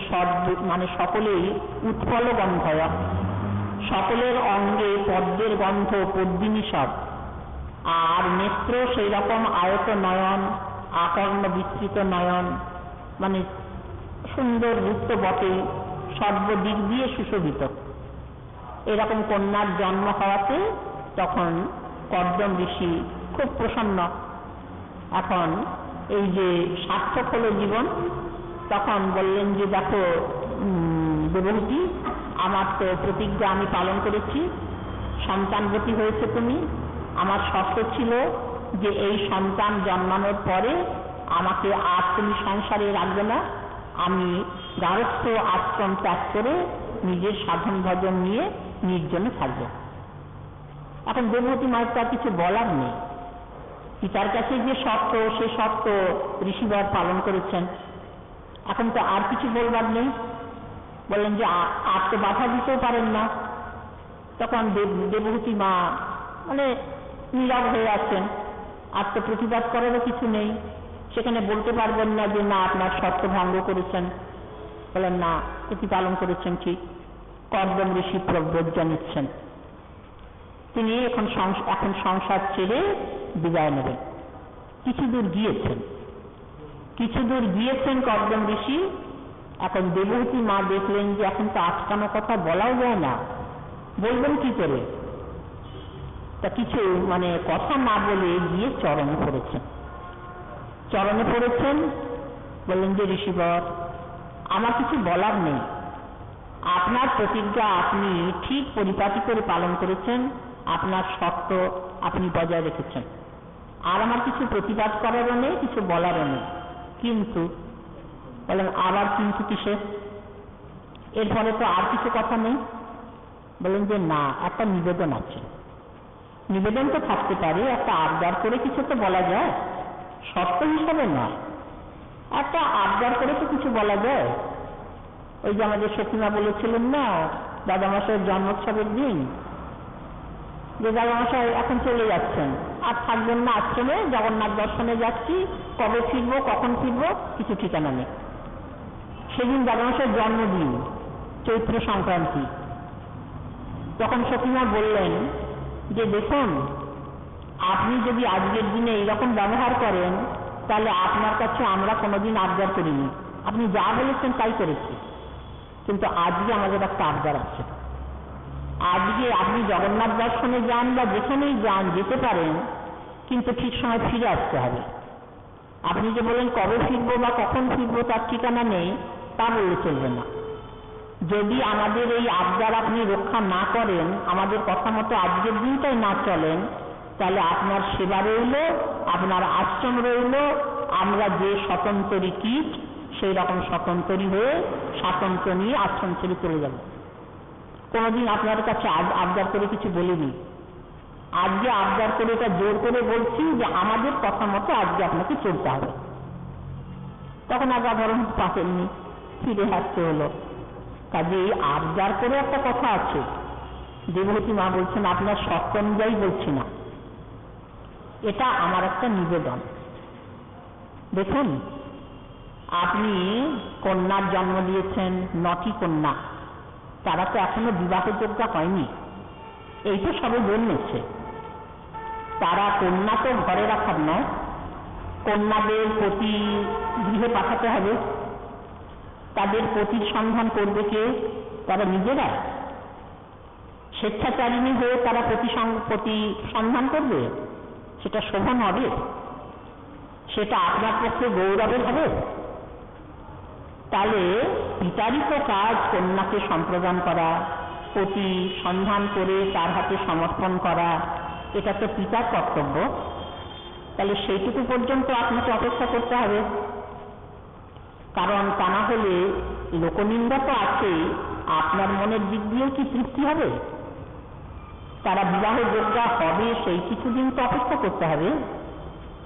A: মানে সকলেই উৎপল গন্ধয়, সকলের অঙ্গে পদ্মের গন্ধ, পদ্মিনী সব, আর নেত্র সেই রকম আয়ত নয়ন, আকর্ণ বিস্তৃত নয়ন, মানে সুন্দর রূপ বটে, সর্বদিক দিয়ে সুশোভিত। এরকম কন্যার জন্ম হওয়াতে তখন কর্দম ঋষি খুব প্রসন্ন। এখন এই যে সার্থক হলো জীবন, তখন বললেন যে দেখো দেবহূতি, আমার তো প্রতিজ্ঞা আমি পালন করেছি, সন্তানবতী হয়েছে তুমি, আমার শর্ত ছিল যে এই সন্তান জন্মানোর পরে আমাকে আর তুমি সংসারে রাখবে না, আমি গারস্থ আশ্রম ত্যাগ করে নিজের সাধন ভজন নিয়ে নির্জনে থাকবো। এখন দেবহূতি মায়ের তার কিছু বলার নেই, পিতার কাছে যে শর্ত সে শর্ত ঋষিবর পালন করেছেন, এখন তো আর কিছু বলবার নেই। বললেন যে আর তো বাধা দিতেও পারেন না। তখন দেবহূতি মা মানে নীরব হয়ে আছেন, আর তো প্রতিবাদ করারও কিছু নেই, সেখানে বলতে পারবেন না যে না আপনার শর্ত ভঙ্গ করেছেন। বলেন না, প্রতিপালন করেছেন ঠিক। কর্দম ঋষি প্রব্রজ্ঞা নিচ্ছেন, তিনি এখন সংসার ছেড়ে বিদায় নেবেন। কিছু দূর গিয়েছেন কর্দম ঋষি। এখন দেবহূতি মা দেখলেন যে এখন তো আটকানো কথা বলাও যায় না, বলবেন কি করে, তা কিছু মানে কথা না বলে গিয়ে চরণে পড়েছেন। বললেন যে ঋষিবর, আমার কিছু বলার নেই, আপনার প্রতিজ্ঞা আপনি ঠিক পরিপাটি করে পালন করেছেন, আপনার শর্ত আপনি বজায় রেখেছেন, আর আমার কিছু প্রতিবাদ করারও নেই, কিছু বলারও নেই। কিন্তু বলেন আবার কিন্তু কিসে, এরপরে তো আর কিছু কথা নেই। বলেন যে না, একটা নিবেদন আছে। নিবেদন তো থাকতে পারে, একটা আবদার করে কিছু তো বলা যায়, শর্ত হিসাবে নয়, একটা আবদার করে তো কিছু বলা যায়। ওই যে আমাদের সখীমা বলেছিলেন না দাদামশাইয়ের জন্মোৎসবের দিন, যে দাদামশাই এখন চলে যাচ্ছেন, আর থাকবেন না আশ্রমে, জগন্নাথ দর্শনে যাচ্ছি, কবে ফিরবো কখন ফিরবো কিছু ঠিকানা নেই। সেদিন দাদামশাইয়ের জন্মদিন, চৈত্র সংক্রান্তি। তখন সখীমা বললেন যে দেখুন, আপনি যদি আজকের দিনে এইরকম ব্যবহার করেন তাহলে আপনার কাছে আমরা কোনোদিন আবদার করিনি, আপনি যা বলেছেন তাই করেছি, কিন্তু আজকে আমাদের একটা আবদার আছে। আজকে আপনি জগন্নাথ দর্শনে যান বা যেখানেই যান, যেতে পারেন, কিন্তু ঠিক সময় ফিরে আসতে হবে। আপনি যে বলেন কবে ফিরবো বা কখন ফিরবো তার ঠিকানা নেই, তা বললে চলবে না। যদি আমাদের এই আবদার আপনি রক্ষা না করেন, আমাদের কথা মতো আজকের দিনটাই না চলেন, তাহলে আপনার সেবা রইল, আপনার আশ্রম রইল, আমরা যে স্বতন্ত্রী কীট সেই রকম স্বতন্ত্রী হয়ে স্বাতন্ত্র নিয়ে আশ্রম ছেড়ে চলে যাব। কোনোদিন আপনার কাছে আবদার করে কিছু বলিনি, আজকে আবদার করে এটা জোর করে বলছি যে আমাদের কথা মতো আজকে আপনাকে চলতে হবে। তখন আগাধরণ পাতেননি, ফিরে আসতে হলো। কাজে আবদার করে একটা কথা আছে, দেবহূতি মা বলছেন আপনার শর্ত অনুযায়ী বলছি না, এটা আমার একটা নিবেদন। দেখুন, আপনি কন্যার জন্ম দিয়েছেন, 9টি কন্যা, তারা তো এখনো বিবাহযোগ্য হয়নি, এই তো সবে জন্মেছে। তারা কন্যা তো ঘরে রাখার নয়, কন্যাদের প্রতি গৃহে পাঠাতে হবে। তাদের পতির সন্ধান করবে কে? তারা নিজেরা স্বেচ্ছাচারিণী হয়ে তারা পতি সন্ধান করবে? সেটা শোভন হবে? সেটা আপনার পক্ষে গৌরবের হবে? তাহলে পিতারই তো কাজ কন্যাকে সম্প্রদান করা, পতি সন্ধান করে তার হাতে সমর্পণ করা, এটা তো পিতার কর্তব্য। তাহলে সেইটুকু পর্যন্ত আপনাকে অপেক্ষা করতে হবে, কারণ তা না হলে লোকনিন্দা তো আছে, আপনার মনের দিক দিয়েও কি তৃপ্তি হবে? তারা বিবাহযোগ্য হবে সেই কিছুদিন তো অপেক্ষা করতে হবে,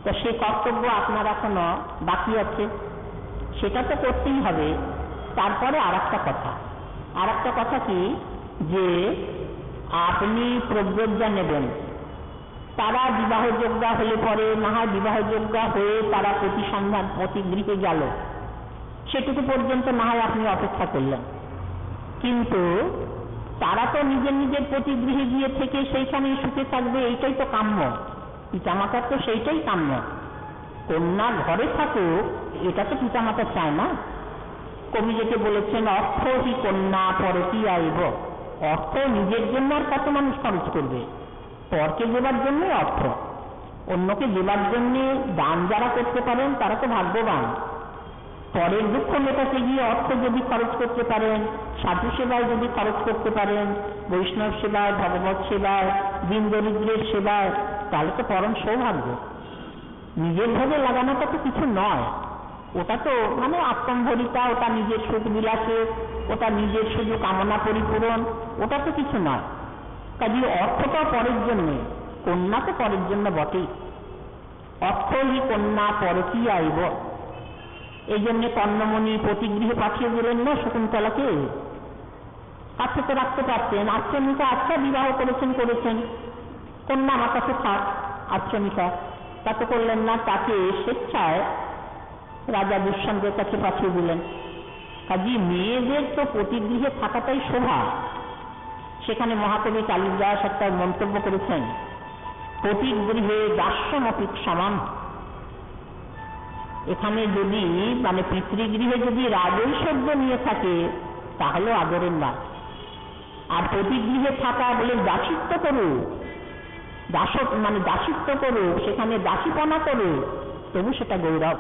A: তা সেই কর্তব্য আপনার এখনো বাকি আছে, সেটা তো করতেই হবে। তারপরে আর একটা কথা কি, যে আপনি প্রজ্ঞা নেবেন, তারা বিবাহযোগ্য হলে পরে না হয় বিবাহযোগ্য হয়ে তারা প্রতি গৃহে গেল, সেটুকু পর্যন্ত না হয় আপনি অপেক্ষা করলেন, কিন্তু তারা তো নিজের প্রতিগৃহে গিয়ে থেকে সেইখানেই সুখে থাকবে, এইটাই তো কাম্য। পিতামাতার তো সেইটাই কাম্য, কন্যা ঘরে থাকুক, এটা তো পিতামাতা চায় না। কবি যেটা বলেছেন, অর্থ হি কন্যা পরতি আইব, অর্থ নিজের জন্য আর কত মানুষ খরচ করবে, পরকে দেবার জন্য অর্থ, অন্যকে দেবার জন্য দান যারা করতে পারেন তারা তো ভাগ্যবান। পরের দুঃখ মেটাতে গিয়ে অর্থ যদি খরচ করতে পারেন, সাধু সেবায় যদি খরচ করতে পারেন, বৈষ্ণব সেবায়, ভগবত সেবায়, দিন দরিদ্রের সেবায়, তাহলে তো পরম সৌভাগ্য। নিজের ভোগে লাগানোটা তো কিছু নয়, ওটা তো মানে আত্মম্ভরিতা, ওটা নিজের সুখ বিলাসে, ওটা নিজের শুধু কামনা পরিপূরণ, ওটা তো কিছু নয়। কাজে অর্থটা পরের জন্যে, কন্যা তো পরের জন্য বটেই। অর্থই কন্যা পরকী আইব, এই জন্যে কর্ণমণি প্রতিগৃহে পাঠিয়ে দিলেন না শকুন্তলাকে। কাছে তো রাখতে পারতেন, আশ্রমিকা আচ্ছা বিবাহ করেছেন, কন্যা আমার কাছে থাক আশ্রমিকা, তা তো করলেন না, তাকে স্বেচ্ছায় রাজা দুষ্যন্তের কাছে পাঠিয়ে দিলেন। কাজে মেয়েদের তো প্রতিগৃহে থাকাটাই শোভা। সেখানে মহাকবি কালিদাস একটা মন্তব্য করেছেন, প্রতিগৃহে দাস্যমপিক সমান। এখানে যদি মানে পিতৃগৃহে যদি রাজৈশ্বর্য নিয়ে থাকে তাহলে আদরের না, আর প্রতিগৃহে থাকা বলে দাসিত্ব করো, মানে দাসিত্ব করো, সেখানে দাসীপনা করো, তবু সেটা গৌরব।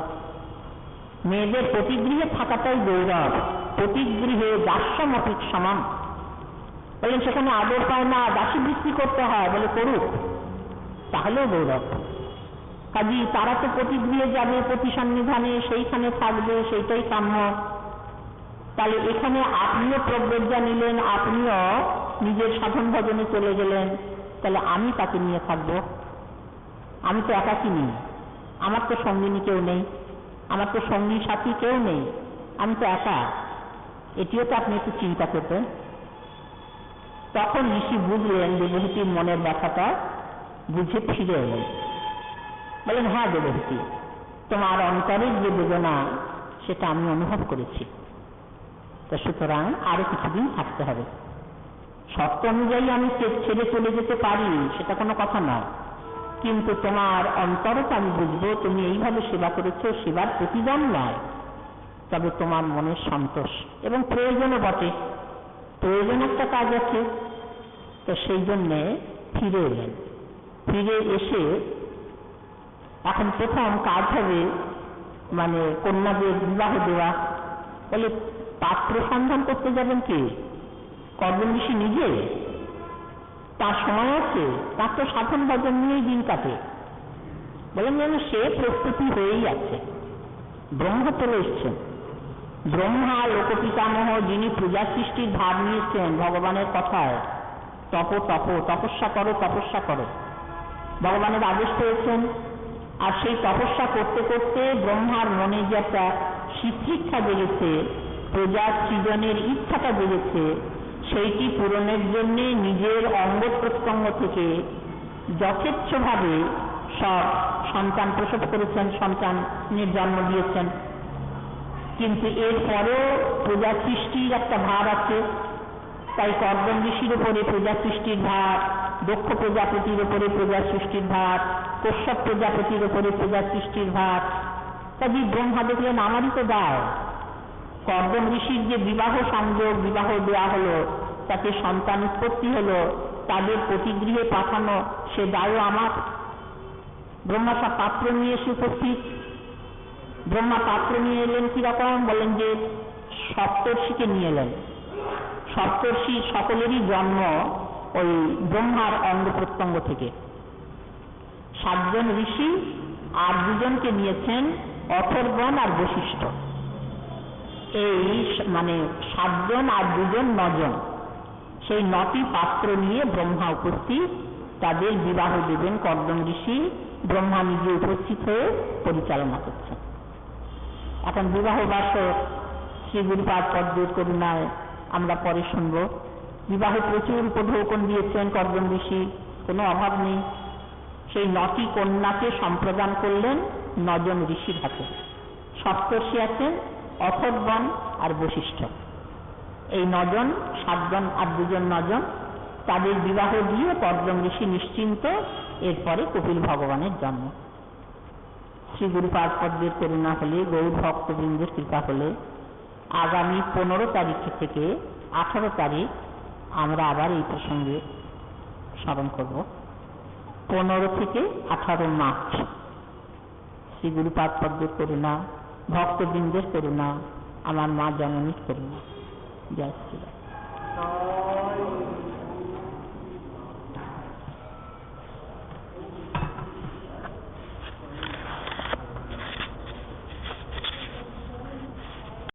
A: মেয়েদের প্রতিগৃহে থাকাটাই গৌরব। প্রতিগৃহে দাস্যমপিক সমান বলেন, সেখানে আদর পায় না, দাসী বৃত্তি করতে হয়, বলে করুক, তাহলেও গৌরব। কাজী তারা তো প্রতিগৃহে যাবে, প্রতি সন্নিধানে সেইখানে থাকবে, সেইটাই কাম্য। তাহলে এখানে আপনিও প্রজ্ঞা নিলেন, আপনিও নিজের সাধন ভজনে চলে গেলেন, তাহলে আমি তাকে নিয়ে থাকবো? আমি তো একাকী নেই, আমার তো সঙ্গিনী কেউ নেই, আমার তো সঙ্গী সাথী কেউ নেই, আমি তো একা। এটিও তো আপনি একটু চিন্তা করতেন। তখন ঋষি বুঝলেন দেবহূতির মনের ব্যথাটা, বুঝে ফিরে এলেন। বলেন, হ্যাঁ দেবহূতি, তোমার অন্তরের যে বেদনা সেটা আমি অনুভব করেছি, তো সুতরাং আরো কিছুদিন থাকতে হবে। শর্ত অনুযায়ী আমি ছেড়ে চলে যেতে পারি, সেটা কোনো কথা নয়, কিন্তু তোমার অন্তরটা আমি বুঝবো, তুমি এইভাবে সেবা করেছো, সেবার প্রতিদান নয়, তবে তোমার মনের সন্তোষ এবং প্রয়োজনও বটে, প্রয়োজন একটা কাজ আছে। তো সেই জন্যে ফিরে এলেন। ফিরে এসে এখন প্রথম কাজ হবে মানে কন্যাদের বিবাহ দেওয়া। বলে, পাত্র সন্ধান করতে যাবেন কে? কর্দম ঋষি নিজে? তার সময় আছে? তার তো সাধন ভজন নিয়েই দিন কাটে। বলেন যেন সে প্রস্তুতি হয়েই আছে। ব্রহ্মা চলে এসছেন। ব্রহ্মা লোকপিতামহ, যিনি পূজা সৃষ্টির ভাব নিয়েছেন ভগবানের কথায়, তপস্যা করো, তপস্যা করো, ভগবানের আদেশ পেয়েছেন। আর সেই তপস্যা করতে করতে ব্রহ্মার মনে যে একটা শিক্ষা জেগেছে, প্রজা সৃজনের ইচ্ছাটা জেগেছে, সেইটি পূরণের জন্য নিজের অঙ্গ প্রত্যঙ্গ থেকে যথেচ্ছভাবে সব সন্তান প্রসব করেছেন, সন্তানের জন্ম দিয়েছেন। কিন্তু এরপরেও প্রজা সৃষ্টির একটা ভার আছে। তাই কর্দম ঋষির উপরে প্রজা সৃষ্টির ভার, দক্ষ প্রজাপতির উপরে প্রজা সৃষ্টির ভার, কশ্যপ প্রজাপতির উপরে প্রজা সৃষ্টির ভার। কাজে ব্রহ্মা দেখলেন আমারই তো দায়। কর্দম ঋষির যে বিবাহ সংযোগ, বিবাহ দেওয়া হলো, তাতে সন্তান উৎপত্তি হলো, তাদের প্রতিগৃহে পাঠানো, সে দায়ও আমার। ব্রহ্মা সব পাত্র নিয়ে এসে উপস্থিত। ব্রহ্মা পাত্র নিয়ে এলেন কিরকম? বলেন যে সপ্তর্ষিকে নিয়ে এলেন। সপ্তর্ষি সকলেরই জন্ম ওই ব্রহ্মার অঙ্গ প্রত্যঙ্গ থেকে। 7 জন ঋষি আর 2 জনকে নিয়েছেন, অথর্বণ আর বশিষ্ঠ। এই মানে 7 জন আর 2 জন 9 জন, সেই 9টি পাত্র নিয়ে ব্রহ্মা উপস্থিত। তাদের বিবাহ দেবেন কর্দম ঋষি। ব্রহ্মা নিজে উপস্থিত হয়ে পরিচালনা করছেন। এখন বিবাহ বাসর শ্রী গুরুপাদ পদ্মের করুণায় আমরা পরে শুনব। বিবাহে প্রচুর উপঢৌকন দিয়েছেন কর্দম ঋষি, কোনো অভাব নেই। সেই 9টি কন্যাকে সম্প্রদান করলেন 9 জন ঋষির হাতে। সপ্তর্ষি আছেন, অথর্বণ আর বশিষ্ঠ। এই 9 জন, 7 জন আর 2 জন 9 জন, তাদের বিবাহ দিয়ে কর্দম ঋষি নিশ্চিন্ত। এরপরে কপিল ভগবানের জন্ম। শ্রী গুরুপাদ পদ্মের করুণা হলে, গৌর ভক্তবৃন্দের কৃপা হলে আগামী 15 তারিখ থেকে 18 তারিখ আমরা আবার এই প্রসঙ্গে স্মরণ করব। 15 থেকে 18 মার্চ। শ্রী গুরুপাদ পদ্মের করুণা, ভক্তবৃন্দের করুণা, আমার মা জননীর করুণা। জয় শ্রী রাম।